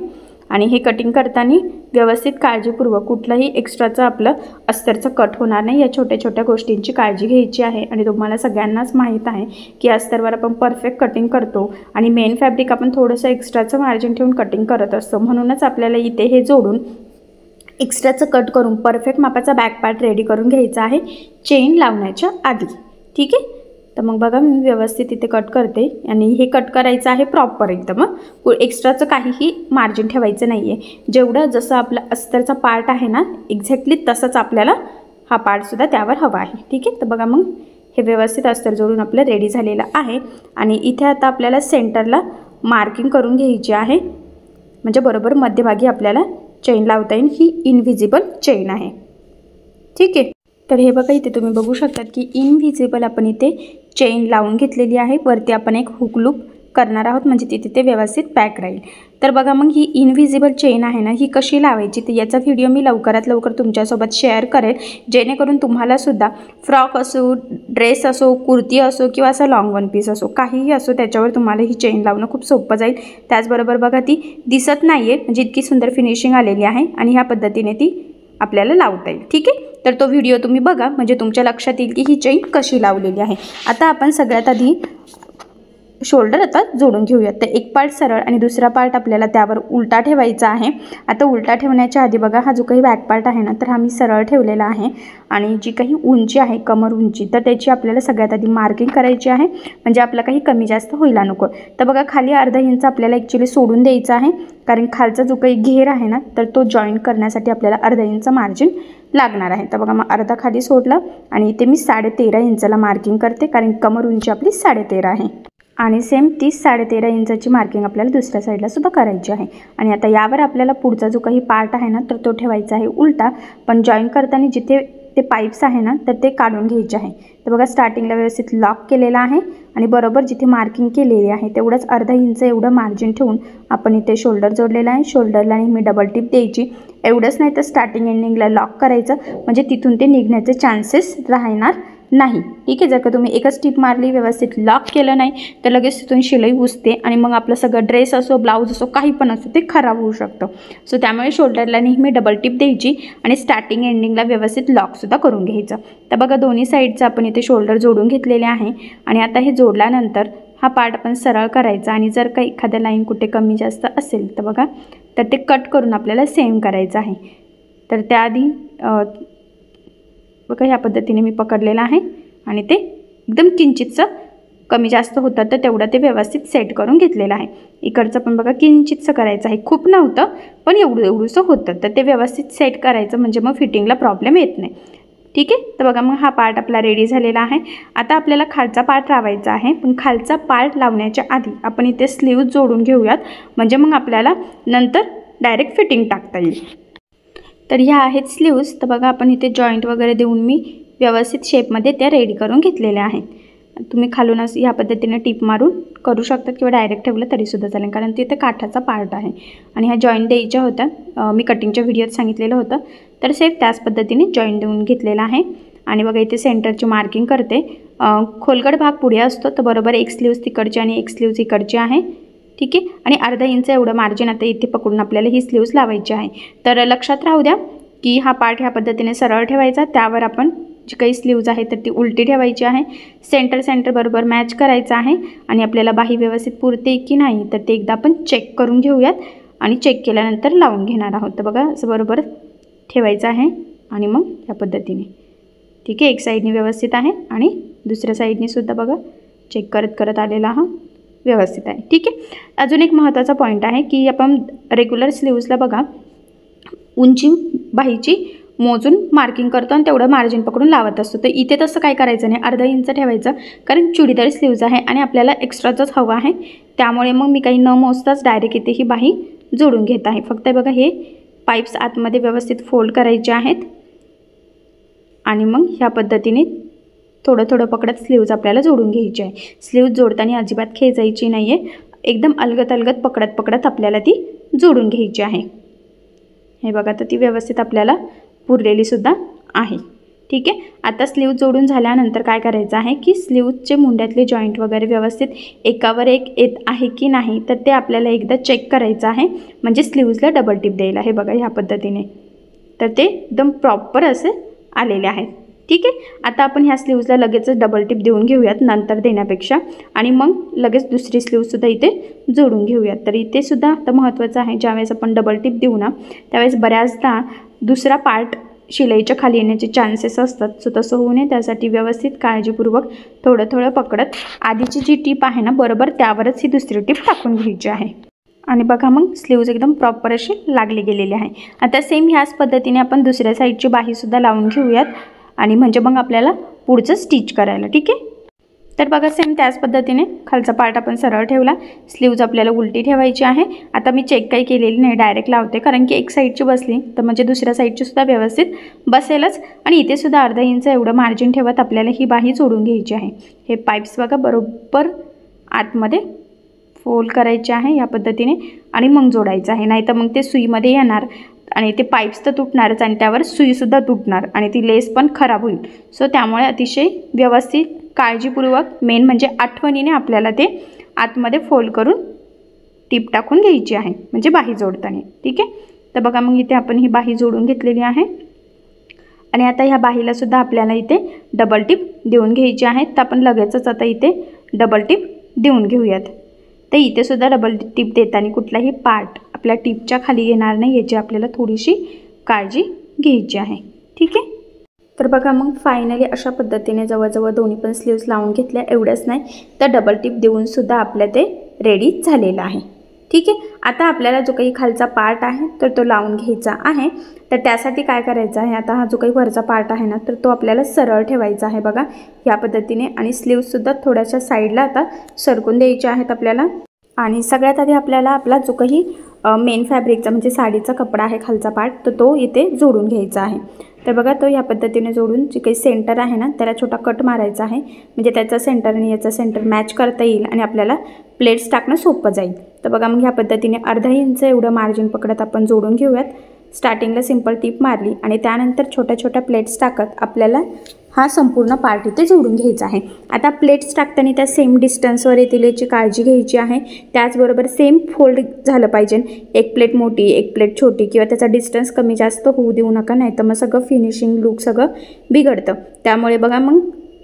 आणि हे कटिंग करताना व्यवस्थित काळजीपूर्वक कुठलाही एक्स्ट्राचं आपलं अस्तरचं कट होणार नाही, या छोट्या छोट्या गोष्टींची काळजी घ्यायची आहे। आणि तुम्हाला सगळ्यांनाच माहीत आहे की अस्तरवर आपण परफेक्ट कटिंग करतो आणि मेन फॅब्रिक आपण थोडंसं एक्स्ट्राचं मार्जिन ठेवून कटिंग करत असतो, म्हणूनच आपल्याला इथे हे जोडून एक्स्ट्राचं कट करून परफेक्ट मापाचा बॅक पार्ट रेडी करून घ्यायचा आहे चेन लावण्याच्या आधी। ठीक आहे, तर मग बघा मी व्यवस्थित इथे कट करते आणि हे कट करायचं आहे प्रॉपर एकदम, एक्स्ट्राचं काहीही मार्जिन ठेवायचं नाही आहे, जेवढं जसं आपलं अस्तरचा पार्ट आहे ना एक्झॅक्टली तसंच आपल्याला हा पार्टसुद्धा त्यावर हवा आहे। ठीक आहे, तर बघा मग हे व्यवस्थित अस्तर जोडून आपलं रेडी झालेलं आहे आणि इथे आता आपल्याला सेंटरला मार्किंग करून घ्यायची आहे, म्हणजे बरोबर मध्यभागी आपल्याला चेन लावता येईल, ही इनव्हिजिबल चेन आहे। ठीक आहे, तर हे बघा इथे तुम्ही बघू शकतात की इनव्हिजिबल आपण इथे चेन लावून घेतलेली आहे, वरती आपण एक हुक लूप करणार आहोत म्हणजे तिथे ते व्यवस्थित पॅक राहील। तर बघा मग ही इनव्हिजिबल चेन आहे ना ही कशी लावायची तर याचा व्हिडिओ मी लवकरात लवकर तुमच्यासोबत शेअर करेल, जेणेकरून तुम्हाला सुद्धा फ्रॉक असो, ड्रेस असो, कुर्ती असो किंवा असं लॉंग वन पीस असो, काहीही असो त्याच्यावर तुम्हाला ही चेन लावणं खूप सोपं जाईल। त्याचबरोबर बघा ती दिसत नाही आहे, म्हणजे इतकी सुंदर फिनिशिंग आलेली आहे आणि ह्या पद्धतीने ती आपल्याला लावता येईल। ठीक आहे, तर तो व्हिडिओ तुम्ही बघा म्हणजे तुमच्या लक्षात येईल की ही चेन कशी लावलेली आहे। आता आपण सगळ्यात आधी शोल्डर आता जोडून घेऊयात। तर एक पार्ट सरळ आणि दुसरा पार्ट आपल्याला त्यावर उलटा ठेवायचा आहे। आता उलटा ठेवण्याच्या आधी बघा हा जो काही बॅक पार्ट आहे ना तर हा मी सरळ ठेवलेला आहे आणि जी काही उंची आहे कमर उंची तर त्याची आपल्याला सगळ्यात आधी मार्किंग करायची आहे, म्हणजे आपला काही कमी जास्त व्हायला नको। तर बघा खाली अर्धा इंच आपल्याला ॲक्च्युली सोडून द्यायचं आहे, कारण खालचा जो काही घेर आहे ना तर तो जॉईन करण्यासाठी आपल्याला अर्धा इंच मार्जिन लागणार आहे। तर बघा मग अर्धा खाली सोडला आणि इथे मी 13.5 इंचाला मार्किंग करते, कारण कमर उंची आपली 13.5 आहे आणि सेम 13.5 इंचाची मार्किंग आपल्याला दुसऱ्या साईडला सुद्धा करायची आहे। आणि आता यावर आपल्याला पुढचा जो काही पार्ट आहे ना तर तो ठेवायचा आहे उलटा, पण जॉईन करताना जिथे ते पाईप्स आहे ना तर ते काढून घ्यायचे आहे। तर बघा स्टार्टिंगला व्यवस्थित लॉक केलेला आहे आणि बरोबर जिथे मार्किंग केलेली आहे तेवढंच अर्धा इंच एवढं मार्जिन ठेवून आपण इथे शोल्डर जोडलेला आहे। शोल्डरला मी डबल टिप द्यायची, एवढंच नाही तर स्टार्टिंग एंडिंगला लॉक करायचं, म्हणजे तिथून ते निघण्याचे चान्सेस राहणार नाही। ठीक आहे, जर का तुम्ही एकच टिप मारली व्यवस्थित लॉक केलं नाही तर लगेच तिथून शिलाई घुसते आणि मग आपलं सगळं ड्रेस असो ब्लाऊज असो काही पण असो ते खराब होऊ शकतं। सो त्यामुळे शोल्डरला नेहमी डबल टिप द्यायची आणि स्टार्टिंग एंडिंगला व्यवस्थित लॉकसुद्धा करून घ्यायचं। तर बघा दोन्ही साईडचं आपण इथे शोल्डर जोडून घेतलेले आहे आणि आता हे जोडल्यानंतर हा पार्ट आपण सरळ करायचा आणि जर का एखाद्या लाईन कुठे कमी जास्त असेल तर बघा तर ते कट करून आपल्याला सेम करायचं आहे। तर त्याआधी बघा ह्या पद्धतीने मी पकडलेलं आहे आणि ते एकदम किंचितचं कमी जास्त होतं तर तेवढं ते व्यवस्थित सेट करून घेतलेलं आहे। इकडचं पण बघा किंचितचं करायचं आहे, खूप नव्हतं पण एवढंसं होतं तर ते व्यवस्थित सेट करायचं, म्हणजे मग फिटिंगला प्रॉब्लेम येत नाही। ठीक आहे, तर बघा मग हा पार्ट आपला रेडी झालेला आहे। आता आपल्याला खालचा पार्ट लावायचा आहे, पण खालचा पार्ट लावण्याच्या आधी आपण इथे स्लीव्ज जोडून घेऊयात, म्हणजे मग आपल्याला नंतर डायरेक्ट फिटिंग टाकता येईल। तर ह्या आहेत स्लीव्ज। तर बघा आपण इथे जॉईंट वगैरे देऊन मी व्यवस्थित शेपमध्ये त्या रेडी करून घेतलेल्या आहेत। तुम्ही खालून असं ह्या पद्धतीने टिप मारून करू शकता किंवा डायरेक्ट ठेवलं तरीसुद्धा चालेल, कारण तिथे काठाचा पार्ट आहे आणि ह्या जॉईंट द्यायच्या होत्या, मी कटिंगच्या व्हिडिओत सांगितलेलं होतं। तर सेम त्याच पद्धतीने जॉईंट देऊन घेतलेला आहे आणि बघा इथे सेंटरची मार्किंग करते। खोलगट भाग पुढे असतो तर बरोबर एक स्लीव्ज तिकडची आणि एक स्लीव्ज इकडची आहे। ठीक आहे, आणि अर्धा इंच एवढं मार्जिन आता इथे पकडून आपल्याला ही स्लीव्ज लावायची आहे। तर लक्षात राहू द्या की हा पार्ट ह्या पद्धतीने सरळ ठेवायचा, त्यावर आपण जी काही स्लीव्ज आहे तर ती उलटी ठेवायची आहे। सेंटर बरोबर मॅच करायचं आहे आणि आपल्याला बाही व्यवस्थित पुरते की नाही तर ते एकदा आपण चेक करून घेऊयात आणि चेक केल्यानंतर लावून घेणार आहोत। तर बघा असं बरोबर ठेवायचं आहे आणि मग ह्या पद्धतीने ठीक आहे, एक साईडने व्यवस्थित आहे आणि दुसऱ्या साईडने सुद्धा बघा चेक करत आलेला हा व्यवस्थित आहे। ठीक आहे, अजून एक महत्त्वाचा पॉईंट आहे की आपण रेग्युलर स्लीव्जला बघा उंची बाहीची मोजून मार्किंग करतो आणि तेवढं मार्जिन पकडून लावत असतो। तर इथे तसं काय करायचं नाही, अर्धा इंच ठेवायचं, कारण चुडीदार स्लीव्ज आहे आणि आपल्याला एक्स्ट्राचंच हवं आहे, त्यामुळे मग मी काही न मोजताच डायरेक्ट इथे ही बाही जोडून घेत आहे। फक्त बघा हे पाईप्स आतमध्ये व्यवस्थित फोल्ड करायचे आहेत आणि मग ह्या पद्धतीने थोडं पकडत स्लीव्ज आपल्याला जोडून घ्यायची आहे। स्लीव्ज जोडताना अजिबात खेचायची नाही आहे, एकदम अलगद पकडत आपल्याला ती जोडून घ्यायची आहे। हे बघा तर ती व्यवस्थित आपल्याला पुरलेली सुद्धा आहे। ठीक आहे, आता स्लीव्ज जोडून झाल्यानंतर काय करायचं आहे की स्लीव्जचे मुंड्यातले जॉईंट वगैरे व्यवस्थित एकावर एक येत आहे की नाही तर ते आपल्याला एकदा चेक करायचं आहे, म्हणजे स्लीव्जला डबल टिप द्यायला। हे बघा ह्या पद्धतीने तर ते एकदम प्रॉपर असे आलेले आहेत। ठीक आहे, आता आपण ह्या स्लीव्जला लगेचच डबल टिप देऊन घेऊयात नंतर देण्यापेक्षा, आणि मग लगेच दुसरी स्लीव्जसुद्धा इथे जोडून घेऊयात। तर इथे सुद्धा आता महत्त्वाचं आहे, ज्यावेळेस आपण डबल टिप देऊ ना त्यावेळेस बऱ्याचदा दुसरा पार्ट शिलाईच्या खाली येण्याचे चान्सेस असतात। सो तसं होऊ नये त्यासाठी व्यवस्थित काळजीपूर्वक थोडं पकडत आधीची जी टिप आहे ना बरोबर त्यावरच ही दुसरी टिप टाकून घ्यायची आहे। आणि बघा मग स्लीव्ज एकदम प्रॉपर अशी लागली गेलेली आहे। आता सेम ह्याच पद्धतीने आपण दुसऱ्या साईडची बाहीसुद्धा लावून घेऊयात आणि म्हणजे मग आपल्याला पुढचं स्टिच करायला। ठीक आहे, तर बघा सेम त्याच पद्धतीने खालचा पार्ट आपण सरळ ठेवला, स्लीव्ज आपल्याला उलटी ठेवायची आहे। आता मी चेक काही केलेली नाही, डायरेक्ट लावते, कारण की एक साईडची बसली तर म्हणजे दुसऱ्या साईडची सुद्धा व्यवस्थित बसेलच। आणि इथे सुद्धा अर्धा इंच एवढं मार्जिन ठेवत आपल्याला ही बाही जोडून घ्यायची आहे। हे पाईप्स बघा बरोबर आतमध्ये फोल्ड करायचे आहे या पद्धतीने आणि मग जोडायचं आहे, नाही तर मग ते सुईमध्ये येणार आणि ते पाईप्स तर तुटणारच आणि त्यावर सुईसुद्धा तुटणार आणि ती लेस पण खराब होईल। सो त्यामुळे अतिशय व्यवस्थित काळजीपूर्वक मेन म्हणजे आठवणीने आपल्याला ते आतमध्ये फोल्ड करून टिप टाकून घ्यायची आहे, म्हणजे बाही जोडताना। ठीक आहे, तर बघा मग इथे आपण ही बाही जोडून घेतलेली आहे आणि आता ह्या बाहीला सुद्धा आपल्याला इथे डबल टिप देऊन घ्यायची आहे। तर आपण लगेचच आता इथे डबल टिप देऊन घेऊयात. तर इथे सुद्धा डबल टिप देताना कुठलाही पार्ट आपल्या टिपच्या खाली येणार नाही याची आपल्याला थोडीशी काळजी घ्यायची आहे. ठीक आहे. तर बघा मग फायनली अशा पद्धतीने जवळजवळ दोन्ही पण स्लीव्स लावून घेतल्या. एवढंच नाही तर डबल टिप देऊन सुद्धा आपल्या ते रेडी झालेलं आहे. ठीक आहे. आता आपल्याला जो काही खालचा पार्ट आहे तर तो लावून घ्यायचा आहे. तर त्यासाठी काय करायचं आहे, आता हा जो काही वरचा पार्ट आहे ना तर तो आपल्याला सरळ ठेवायचा आहे बघा या पद्धतीने. आणि स्लीव्ससुद्धा थोड्याशा साईडला आता सरकून द्यायच्या आहेत आपल्याला. आणि सगळ्यात आधी आपल्याला आपला जो काही मेन फॅब्रिकचा म्हणजे साडीचा कपडा आहे खालचा पार्ट तर तो इथे जोडून घ्यायचा आहे. तर बघा तो या पद्धतीने जोडून जे काही सेंटर आहे ना त्याला छोटा कट मारायचा आहे म्हणजे त्याचा सेंटर आणि याचा सेंटर मॅच करता येईल आणि आपल्याला प्लेट्स टाकणं सोपं जाईल. तर बघा मग ह्या पद्धतीने अर्धा इंच एवढं मार्जिन पकडत आपण जोडून घेऊयात. स्टार्टिंगला सिंपल टिप मारली आणि त्यानंतर छोट्या छोट्या प्लेट्स टाकत आपल्याला हा संपूर्ण पार्ट इथे जोडून घ्यायचा आहे. आता प्लेट्स टाकताना त्या सेम डिस्टन्सवर येतील याची काळजी घ्यायची आहे. त्याचबरोबर सेम फोल्ड झालं पाहिजे. एक प्लेट मोठी एक प्लेट छोटी किंवा त्याचा डिस्टन्स कमी जास्त होऊ देऊ नका, नाही तर मग सगळं फिनिशिंग लुक सगळं बिघडतं. त्यामुळे बघा मग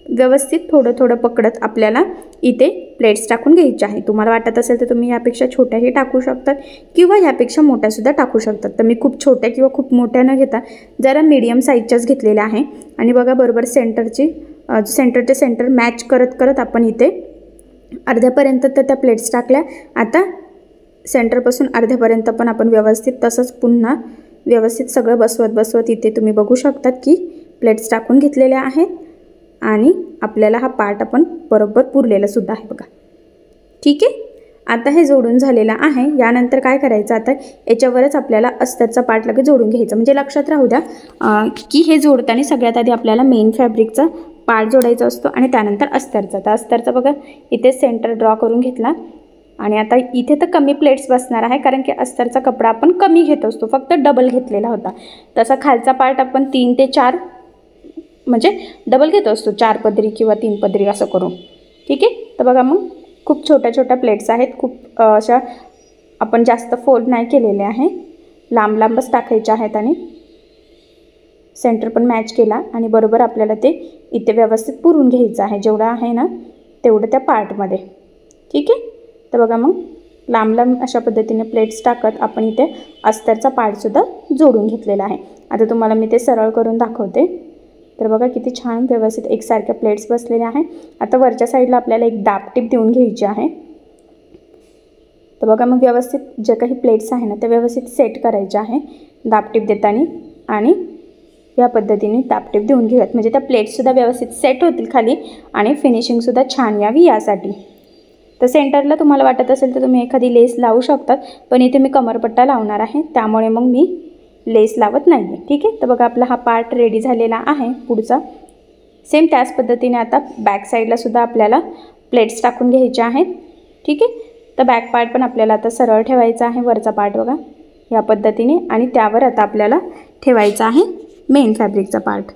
व्यवस्थित थोडं थोडं पकडत आपल्याला इथे प्लेट्स टाकून घ्यायचे आहे. तुम्हाला वाटत असेल तर तुम्ही यापेक्षा छोट्याही टाकू शकतात किंवा यापेक्षा मोठ्यासुद्धा टाकू शकतात. तर मी खूप छोट्या किंवा खूप मोठ्या न घेता जरा मीडियम साईजच्याच घेतलेल्या आहे. आणि बघा बरोबर सेंटरचे सेंटर मॅच करत करत आपण इथे अर्ध्यापर्यंत तर त्या प्लेट्स टाकल्या. आता सेंटरपासून अर्ध्यापर्यंत पण आपण व्यवस्थित तसंच पुन्हा व्यवस्थित सगळं बसवत इथे तुम्ही बघू शकतात की प्लेट्स टाकून घेतलेल्या आहेत. आणि आपल्याला हा पार्ट आपण बरोबर पुरलेला सुद्धा आहे बघा. ठीक आहे. आता हे जोडून झालेलं आहे. यानंतर काय करायचं, आता याच्यावरच आपल्याला अस्तरचा पार्ट लगेच जोडून घ्यायचा. म्हणजे लक्षात राहू द्या की हे जोडताना सगळ्यात आधी आपल्याला मेन फॅब्रिकचा पार्ट जोडायचा असतो आणि त्यानंतर अस्तरचा. तर अस्तरचा बघा इथे सेंटर ड्रॉ करून घेतला. आणि आता इथे तर कमी प्लेट्स बसणार आहे कारण की अस्तरचा कपडा आपण कमी घेत असतो, फक्त डबल घेतलेला होता. तसा खालचा पार्ट आपण 3 ते 4 म्हणजे डबल घेत असतो, 4 पदरी किंवा 3 पदरी असं करून. ठीक आहे. तर बघा मग खूप छोट्या छोट्या प्लेट्स आहेत. खूप अशा आपण जास्त फोल्ड नाही केलेले आहे, लांब लांबच टाकायच्या आहेत. आणि सेंटर पण मॅच केला आणि बरोबर आपल्याला ते इथे व्यवस्थित पुरून घ्यायचं आहे जेवढं आहे ना तेवढं त्या पार्टमध्ये. ठीक आहे. तर बघा मग लांब लांब अशा पद्धतीने प्लेट्स टाकत आपण इथे अस्तरचा पार्टसुद्धा जोडून घेतलेला आहे. आता तुम्हाला मी ते सरळ करून दाखवते. तर बघा किती छान व्यवस्थित एकसारख्या प्लेट्स बसलेल्या आहे. आता वरच्या साईडला आपल्याला एक दाब टिप देऊन घ्यायची आहे. तर बघा मग व्यवस्थित जे काही प्लेट्स आहे ना ते व्यवस्थित सेट करायचे आहे दाब टिप देताना. आणि या पद्धतीने दाब टिप देऊन घेऊयात म्हणजे त्या प्लेट्ससुद्धा व्यवस्थित सेट होतील खाली आणि फिनिशिंगसुद्धा छान यावी यासाठी. तर सेंटरला तुम्हाला वाटत असेल तर तुम्ही एखादी लेस लावू शकतात, पण इथे मी कमरपट्टा लावणार आहे त्यामुळे मग मी लेस लावत नाही आहे. ठीक आहे. तर बघा आपला हा पार्ट रेडी झालेला आहे पुढचा. सेम त्याच पद्धतीने आता बॅक साईडला सुद्धा आपल्याला प्लेट्स टाकून घ्यायचे आहेत. ठीक आहे. तर बॅक पार्ट पण आपल्याला आता सरळ ठेवायचा आहे, वरचा पार्ट बघा या पद्धतीने. आणि त्यावर आता आपल्याला ठेवायचा आहे मेन फॅब्रिकचा पार्ट.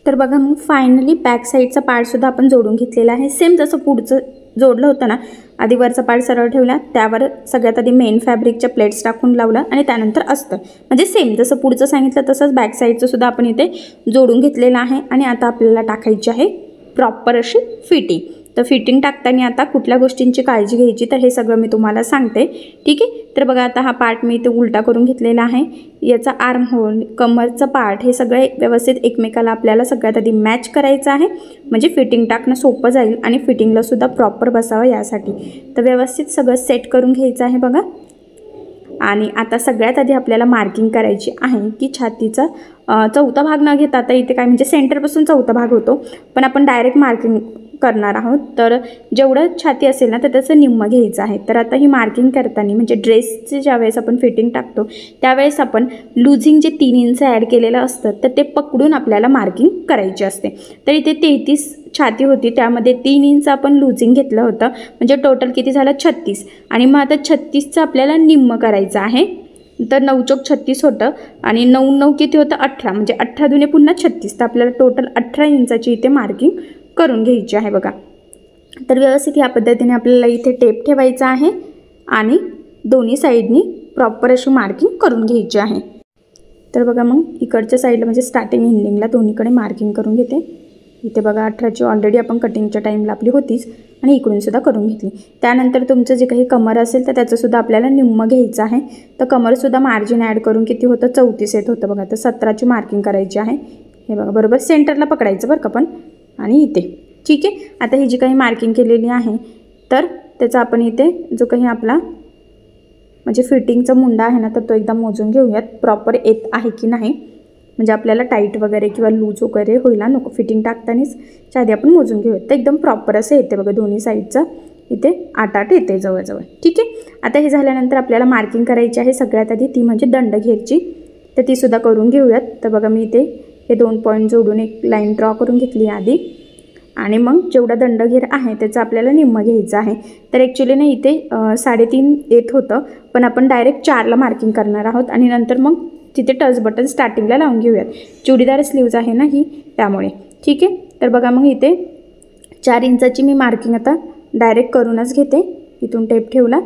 तर बघा मग फायनली बॅक साईडचा पार्टसुद्धा आपण जोडून घेतलेला आहे. सेम जसं पुढचं जोडलं होतं ना, आधी वरचा पार्ट सरळ ठेवला, त्यावर सगळ्यात आधी मेन फॅब्रिकच्या प्लेट्स टाकून लावलं आणि त्यानंतर अस्तर. म्हणजे सेम जसं पुढचं सांगितलं तसंच बॅक साईडचं सुद्धा आपण इथे जोडून घेतलेलं आहे. आणि आता आपल्याला टाकायची आहे प्रॉपर अशी फिटिंग. तर फिटिंग टाकताना आता कुठल्या गोष्टींची काळजी घ्यायची तर हे सगळं मी तुम्हाला सांगते. ठीक आहे. तर बघा आता हा पार्ट मी इथे उलटा करून घेतलेला आहे. याचा आर्म होल, कमरचा पार्ट हे सगळे व्यवस्थित एकमेकाला आपल्याला सगळ्यात आधी मॅच करायचं आहे म्हणजे फिटिंग टाकणं सोपं जाईल आणि फिटिंगलासुद्धा प्रॉपर बसावं यासाठी. तर व्यवस्थित सगळं सेट करून घ्यायचं आहे बघा. आणि आता सगळ्यात आधी आपल्याला मार्किंग करायची आहे की छातीचा चौथा भाग न घेता, आता इथे काय म्हणजे सेंटरपासून चौथा भाग होतो पण आपण डायरेक्ट मार्किंग करणार आहोत. तर जेवढं छाती असेल ना तर त्याचं निम्मं घ्यायचं आहे. तर आता ही मार्किंग करताना म्हणजे ड्रेसचे ज्यावेळेस आपण फिटिंग टाकतो त्यावेळेस आपण लुझिंग जे 3 इंच ॲड केलेलं असतं तर ते पकडून आपल्याला मार्किंग करायची असते. तर इथे 33 छाती होती, त्यामध्ये 3 इंच आपण लुझिंग घेतलं होतं म्हणजे टोटल किती झालं 36. आणि मग आता 36चं आपल्याला निम्मं करायचं आहे. तर 9 चौक 36 होतं आणि 9 9 किती होतं 18 म्हणजे 18 दुने पुन्हा 36. तर आपल्याला टोटल 18 इंचाची इथे मार्किंग करून घ्यायची आहे बघा. तर व्यवस्थित या पद्धतीने आपल्याला इथे टेप ठेवायचा आहे आणि दोन्ही साईडनी प्रॉपर अशी मार्किंग करून घ्यायची आहे. तर बघा मग इकडच्या साईडला म्हणजे स्टार्टिंग एंडिंगला दोन्हीकडे मार्किंग करून घेते इथे बघा 18ची ऑलरेडी आपण कटिंगच्या टाईमला आपली होतीच आणि इकडून सुद्धा करून घेतली। त्यानंतर तुमचं जे काही कमर असेल तर त्याचं सुद्धा आपल्याला निम्म घ्यायचं आहे। तर कमरसुद्धा मार्जिन ॲड करून किती होतं 34 येत होतं बघा। तर 17ची मार्किंग करायची आहे। हे बघा बरोबर सेंटरला पकडायचं बरं का पण आणि इथे ठीक आहे। आता ही जी काही मार्किंग केलेली आहे तर त्याचा आपण इथे जो काही आपला म्हणजे फिटिंगचा मुंडा आहे ना तर तो एकदा मोजून घेऊयात प्रॉपर येत आहे की नाही, म्हणजे आपल्याला टाईट वगैरे किंवा लूज वगैरे होईला नको। फिटिंग टाकतानाच आधी आपण मोजून घेऊयात। तर एकदम प्रॉपर असं येते बघा दोन्ही साईडचं इथे 8-8 येते जवळजवळ ठीक आहे। आता हे झाल्यानंतर आपल्याला मार्किंग करायची आहे सगळ्यात आधी ती म्हणजे दंडघेरची, तर ती सुद्धा करून घेऊयात। तर बघा मी इथे हे 2 पॉईंट जोडून एक लाईन ड्रॉ करून घेतली आधी आणि मग जेवढा दंडघेर आहे त्याचं आपल्याला निम्म घ्यायचं आहे। तर ॲक्च्युली ना इथे 3.5 येत होतं पण आपण डायरेक्ट 4ला मार्किंग करणार आहोत आणि नंतर मग तिथे टच बटन स्टार्टिंगला लावून घेऊयात। चुडीदार स्लीव्ज आहे ना ही त्यामुळे ठीक आहे। तर बघा मग इथे 4 इंचाची मी मार्किंग आता डायरेक्ट करूनच घेते। इथून टेप ठेवला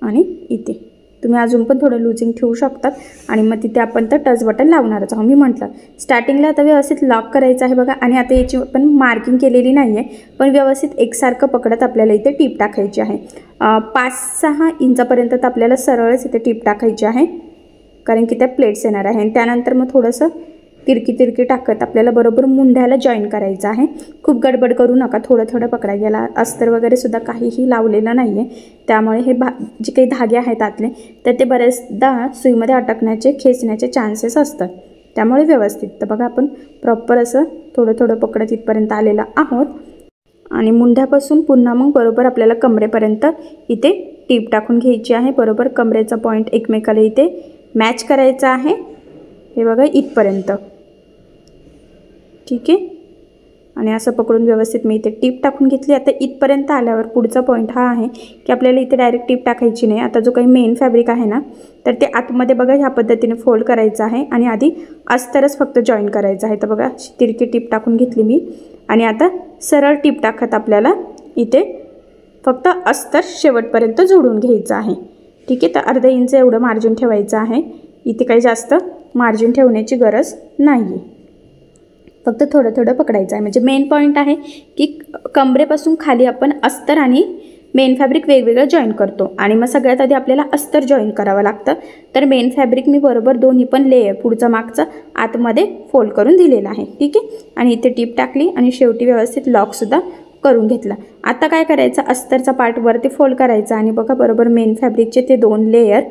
आणि इथे तुम्ही अजून पण थोडं लूजिंग ठेवू शकतात आणि मग तिथे आपण तर टच बटन लावणारच आहोत। मी म्हटलं स्टार्टिंगला आता व्यवस्थित लॉक करायचं आहे बघा आणि आता याची पण मार्किंग केलेली नाही आहे पण व्यवस्थित एकसारखं पकडत आपल्याला इथे टीप टाकायची आहे। 5-6 इंचापर्यंत तर आपल्याला सरळच इथे टीप टाकायची आहे कारण की त्या प्लेट्स येणार आहे आणि त्यानंतर मग थोडंसं तिरकी टाकत आपल्याला बरोबर मुंढ्याला जॉईन करायचं आहे। खूप गडबड करू नका, थोडं पकडा। याला अस्तर वगैरे सुद्धा काहीही लावलेलं नाही आहे त्यामुळे हे जे काही धागे आहेत आतले तर ते बरेचदा सुईमध्ये अटकण्याचे खेचण्याचे चान्सेस असतात त्यामुळे व्यवस्थित। तर बघा आपण प्रॉपर असं थोडं पकडत इथपर्यंत आलेलं आहोत आणि मुंढ्यापासून पुन्हा मग बरोबर आपल्याला कमरेपर्यंत इथे टीप टाकून घ्यायची आहे। बरोबर कमरेचा पॉईंट एकमेकाला इथे मॅच करायचा आहे। हे बघा इथपर्यंत ठीक आहे आणि असं पकडून व्यवस्थित मी इथे टीप टाकून घेतली। आता इथपर्यंत आल्यावर पुढचा पॉईंट हा आहे की आपल्याला इथे डायरेक्ट टीप टाकायची नाही। आता जो काही मेन फॅब्रिक आहे ना तर ते आतमध्ये बघा ह्या पद्धतीने फोल्ड करायचं आहे आणि आधी अस्तरच फक्त जॉईन करायचं आहे। तर बघा तिरकी टीप टाकून घेतली मी आणि आता सरळ टीप टाकत आपल्याला इथे फक्त अस्तर शेवटपर्यंत जोडून घ्यायचं आहे ठीक आहे। तर अर्धा इंच एवढं मार्जिन ठेवायचं आहे, इथे काही जास्त मार्जिन ठेवण्याची गरज नाही आहे। फक्त थोडं पकडायचं आहे म्हणजे मेन पॉईंट आहे की कमरेपासून खाली आपण अस्तर आणि मेन फॅब्रिक वेगवेगळं जॉईन करतो आणि मग सगळ्यात आधी आपल्याला अस्तर जॉईन करावं लागतं। तर मेन फॅब्रिक मी बरोबर दोन्ही पण लेयर पुढचं मागचं आतमध्ये फोल्ड करून दिलेलं आहे ठीक आहे। आणि इथे टीप टाकली आणि शेवटी व्यवस्थित लॉकसुद्धा करून घेतला। आता काय करायचं अस्तरचा पार्ट वरती फोल्ड करायचा आणि बघा बरोबर मेन फॅब्रिकचे ते 2 लेयर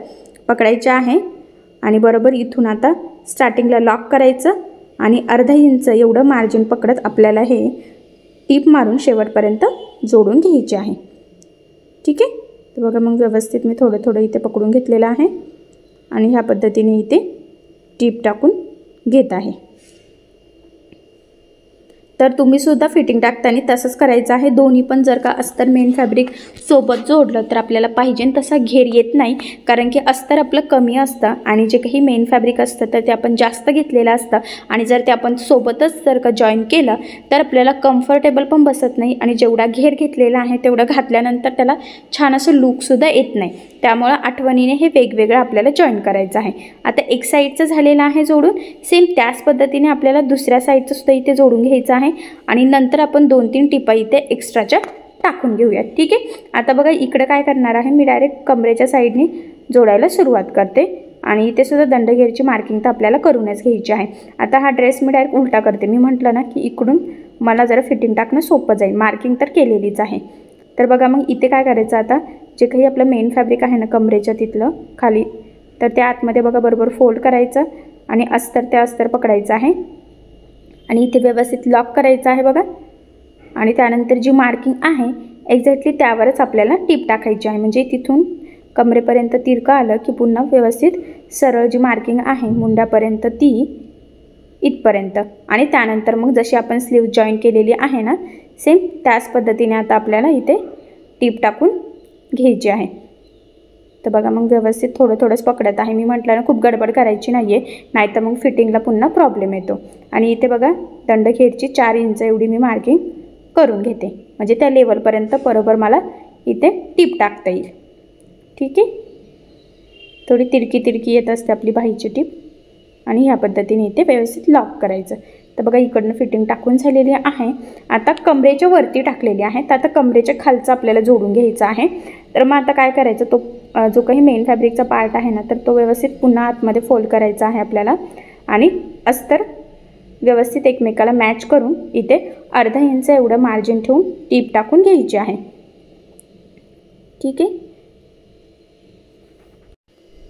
पकडायचे आहे आणि बरोबर इथून आता स्टार्टिंगला लॉक करायचं आणि अर्धा इंच एवढं मार्जिन पकडत आपल्याला हे टीप मारून शेवटपर्यंत जोडून घ्यायचे आहे ठीक आहे। तर बघा मग व्यवस्थित मी थोडं इथे पकडून घेतलेलं आहे आणि ह्या पद्धतीने इथे टीप टाकून घेत आहे। तर तुम्ही सुद्धा फिटिंग टाकताना तसंच करायचं आहे। दोन्ही पण जर का अस्तर मेन फॅब्रिक सोबत जोडलं तर आपल्याला पाहिजे तसा घेर येत नाही कारण की अस्तर आपलं कमी असतं आणि जे काही मेन फॅब्रिक असतं तर ते आपण जास्त घेतलेलं असतं आणि जर ते आपण सोबतच जर का जॉईन केलं तर आपल्याला कम्फर्टेबल पण बसत नाही आणि जेवढा घेर घेतलेला आहे तेवढं घातल्यानंतर त्याला छान असं लूकसुद्धा येत नाही। त्यामुळं आठवणीने हे वेगवेगळं आपल्याला जॉईन करायचं आहे। आता एक साईडचं झालेलं आहे जोडून, सेम त्याच पद्धतीने आपल्याला दुसऱ्या साईडचं सुद्धा इथे जोडून घ्यायचं आहे आणि नंतर आपण 2-3 टिपा इथे एक्स्ट्राच्या टाकून घेऊयात ठीक आहे। आता बघा इकडे काय करणार आहे मी डायरेक्ट कमरेच्या साईडने जोडायला सुरुवात करते आणि इथे सुद्धा दंडघेरची मार्किंग तर आपल्याला करूनच घ्यायची आहे। आता हा ड्रेस मी डायरेक्ट उलटा करते। मी म्हटलं ना की इकडून मला जरा फिटिंग टाकणं सोपं जाईल, मार्किंग तर केलेलीच आहे। तर बघा मग इथे काय करायचं आता जे काही आपलं मेन फॅब्रिक आहे ना कमरेच्या तिथलं खाली तर त्या आतमध्ये बघा बरोबर फोल्ड करायचं आणि अस्तर त्या अस्तर पकडायचं आहे आणि इथे व्यवस्थित लॉक करायचं आहे बघा आणि त्यानंतर जी मार्किंग आहे एक्झॅक्टली त्यावरच आपल्याला टीप टाकायची आहे म्हणजे तिथून कमरेपर्यंत तिरकं आलं की पुन्हा व्यवस्थित सरळ जी मार्किंग आहे मुंड्यापर्यंत ती इथपर्यंत आणि त्यानंतर मग जशी आपण स्लीव्ह जॉईन केलेली आहे ना सेम त्याच पद्धतीने आता आपल्याला इथे टीप टाकून घ्यायची आहे। तर बघा मग व्यवस्थित थोडंच पकडत आहे। मी म्हटलं ना खूप गडबड करायची नाही आहे नाहीतर मग फिटिंगला पुन्हा प्रॉब्लेम येतो। आणि इथे बघा दंडघेरची 4 इंच एवढी मी मार्किंग करून घेते म्हणजे त्या लेवलपर्यंत बरोबर मला इथे टीप टाकता येईल ठीक आहे। थोडी तिरकी येत असते आपली बाहीची टीप आणि ह्या पद्धतीने इथे व्यवस्थित लॉक करायचं। तर बघा इकडनं फिटिंग टाकून झालेली आहे. आता कमरेच्या वरती टाकलेली आहे, तर आता कमरेच्या खालचं आपल्याला जोडून घ्यायचं आहे. तर मग आता काय करायचं, तो जो काही मेन फॅब्रिकचा पार्ट आहे ना, तर तो व्यवस्थित पुन्हा आतमध्ये फोल्ड करायचा आहे आपल्याला आणि अस्तर व्यवस्थित एकमेकाला मॅच करून इथे अर्धा इंच एवढं मार्जिन ठेवून टीप टाकून घ्यायची आहे. ठीक आहे.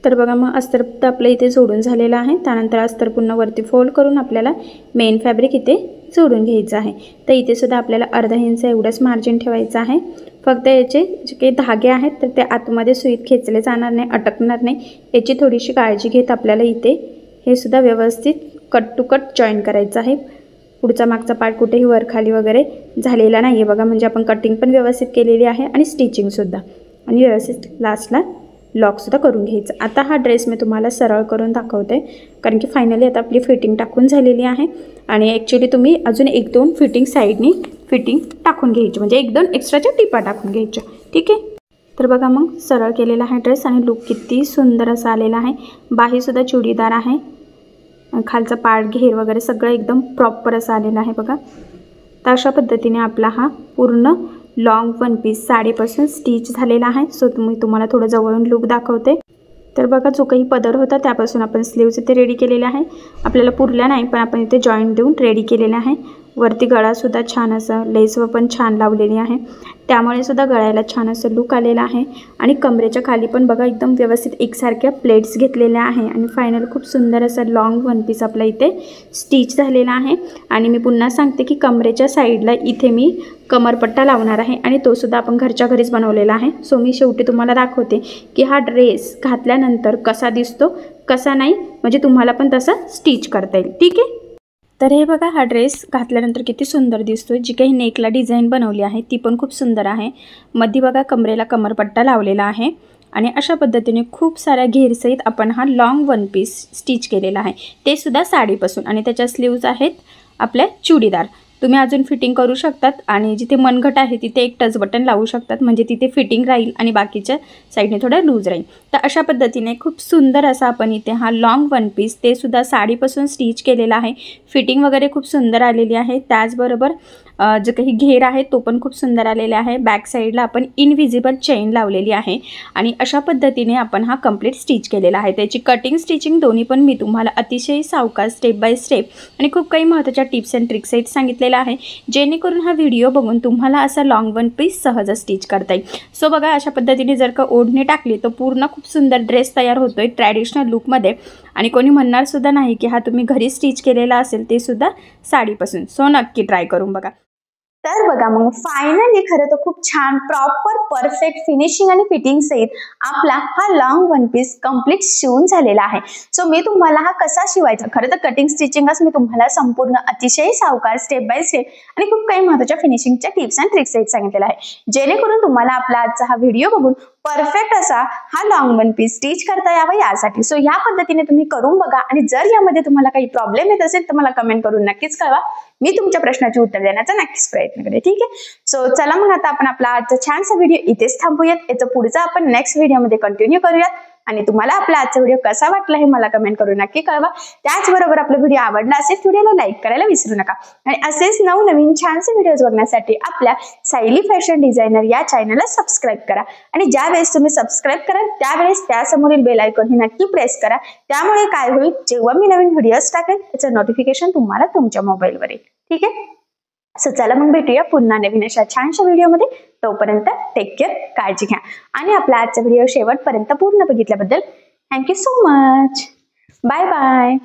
तर बघा मग अस्तर आपलं इथे जोडून झालेलं आहे. त्यानंतर अस्तर पुन्हा वरती फोल्ड करून आपल्याला मेन फॅब्रिक इथे जोडून घ्यायचं आहे. तर इथे सुद्धा आपल्याला अर्धा इंच एवढंच मार्जिन ठेवायचं आहे. फक्त याचे जे काही धागे आहेत तर ते आतमध्ये सुईत खेचले जाणार नाही, अटकणार नाही, याची थोडीशी काळजी घेत आपल्याला इथे हे सुद्धा व्यवस्थित कट टू कट जॉईन करायचं आहे. पुढचा मागचा पार्ट कुठेही वर खाली वगैरे झालेला नाही आहे बघा, म्हणजे आपण कटिंग पण व्यवस्थित केलेली आहे आणि स्टिचिंगसुद्धा, आणि व्यवस्थित लास्टला लॉकसुद्धा करून घ्यायचं. आता हा ड्रेस मी तुम्हाला सरळ करून दाखवते, कारण की फायनली आता आपली फिटिंग टाकून झालेली आहे. आणि ॲक्च्युली तुम्ही अजून 1-2 फिटिंग साईडनी फिटिंग टाकून घ्यायची, म्हणजे 1-2 एक्स्ट्राच्या टिपा टाकून घ्यायच्या. ठीक आहे. तर बघा मग सरळ केलेला आहे ड्रेस आणि लुक किती सुंदर असा आलेला आहे. बाहीसुद्धा चुडीदार आहे, खालचा पार्ट घेर वगैरे सगळं एकदम प्रॉपर असं आलेलं आहे बघा. तर अशा पद्धतीने आपला हा पूर्ण लॉंग वन पीस साडीपासून स्टिच झालेला आहे. सो तुम्हाला थोडं जवळून लुक दाखवते. तर बघा जो काही पदर होता त्यापासून आपण स्लीव्ज इथे रेडी केलेले आहे. आपल्याला पुरल्या नाही, पण आपण इथे जॉईंट देऊन रेडी केलेला आहे. वरती गळासुद्धा छान असं लेस पण छान लावलेली आहे, त्यामुळे सुद्धा गळ्याला छान असं लुक आलेला आहे. आणि कमरेच्या खाली पण बघा एकदम व्यवस्थित एकसारख्या प्लेट्स घेतलेल्या आहे. आणि फायनल खूप सुंदर असं लॉंग वन पीस आपला इथे स्टिच झालेला आहे. आणि मी पुन्हा सांगते की कमरेच्या साईडला इथे मी कमरपट्टा लावणार आहे आणि तो सुद्धा आपण घरच्या घरीच बनवलेला आहे. सो मी शेवटी तुम्हाला दाखवते की हा ड्रेस घातल्यानंतर कसा दिसतो कसा नाही, म्हणजे तुम्हाला पण तसा स्टिच करता येईल. ठीक आहे. तर हे बघा हा ड्रेस घातल्यानंतर किती सुंदर दिसतोय. जी काही नेकला डिझाईन बनवली आहे ती पण खूप सुंदर आहे. मध्ये बघा कमरेला कमरपट्टा लावलेला आहे आणि अशा पद्धतीने खूप साऱ्या घेरसहित आपण हा लॉंग वन पीस स्टिच केलेला आहे, ते सुद्धा साडीपासून. आणि त्याच्या स्लीव्ज आहेत आपल्या चुडीदार. तुम्ही अजून फिटिंग करू शकतात आणि जिथे मनगट आहे तिथे एक टच बटन लावू शकतात, म्हणजे तिथे फिटिंग राहील आणि बाकीच्या साईडने थोडं लूज राहील. तर अशा पद्धतीने खूप सुंदर असा आपण इथे हा लॉंग वन पीस ते सुद्धा साडीपासून स्टिच केलेला आहे. फिटिंग वगैरे खूप सुंदर आलेली आहे. त्याचबरोबर जे काही घेर आहे तो पण खूप सुंदर आलेला आहे. बॅक साईडला आपण इनविजिबल चेन लावलेली आहे आणि अशा पद्धतीने आपण हा कंप्लीट स्टिच केलेला आहे. त्याची कटिंग स्टिचिंग दोन्ही पण मी तुम्हाला अतिशय सावकाश स्टेप बाय स्टेप आणि खूप काही महत्त्वाच्या टिप्स अँड ट्रिक्स आहेत सांगितलेला आहे, जेणेकरून हा व्हिडिओ बघून तुम्हाला असा लॉंग वन पीस सहज स्टिच करता येईल. सो बघा अशा पद्धतीने जर का ओढणी टाकली तर पूर्ण खूप सुंदर ड्रेस तयार होतोय ट्रॅडिशनल लुकमध्ये. आणि कोणी म्हणणार सुद्धा नाही की हा तुम्ही घरी स्टिच केलेला असेल, ते सुद्धा साडीपासून. सो नक्की ट्राय करून बघा. तर बघा मग फायनली खरं तर खूप छान प्रॉपर परफेक्ट फिनिशिंग आणि फिटिंग सहित आपला हा लॉंग वन पीस कम्प्लीट शिवून झालेला आहे. सो मी तुम्हाला हा कसा शिवायचा, खरं तर कटिंग स्टिचिंगच मी तुम्हाला संपूर्ण अतिशय सावकाश स्टेप बाय स्टेप आणि खूप काही महत्त्वाच्या फिनिशिंगच्या टिप्स अँड ट्रिक्स सहित सांगितलेला आहे, जेणेकरून तुम्हाला आपला आजचा हा व्हिडिओ बघून परफेक्ट असा हा लॉंग वन पीस स्टिच करता यावा यासाठी. सो या पद्धतीने तुम्ही करून बघा आणि जर यामध्ये तुम्हाला काही प्रॉब्लेम येत असेल तर मला कमेंट करून नक्कीच कळवा. मी तुमच्या प्रश्नाचे उत्तर देण्याचा नक्कीच प्रयत्न करेन. ठीक आहे. सो चला मग आता आपण आपला आजचा छानसा व्हिडिओ इथेच थांबूयात. याचं पुढचा आपण नेक्स्ट व्हिडिओमध्ये कंटिन्यू करूयात. आणि तुम्हाला आपला आजचा व्हिडिओ कसा वाटला हे मला कमेंट करून नक्की कळवा. त्याचबरोबर आपला व्हिडिओ आवडला असेल व्हिडिओला लाईक करायला विसरू नका. आणि असेच नवनवीन छानसे व्हिडिओज बघण्यासाठी आपल्या सायली फॅशन डिझायनर या चॅनलला सबस्क्राईब करा. आणि ज्या वेळेस तुम्ही सबस्क्राईब कराल त्यावेळेस त्यासमोरील बेल आयकॉन हे नक्की प्रेस करा. त्यामुळे काय होईल, जेव्हा मी नवीन व्हिडिओज टाकेल त्याचं नोटिफिकेशन तुम्हाला तुमच्या मोबाईलवर येईल. ठीक आहे. सो चला मग भेटूया पुन्हा नवीन अशा छानशा व्हिडिओमध्ये. तोपर्यंत टेक केअर, काळजी घ्या. आणि आपला आजचा व्हिडिओ शेवटपर्यंत पूर्ण बघितल्याबद्दल thank you so much. Bye bye.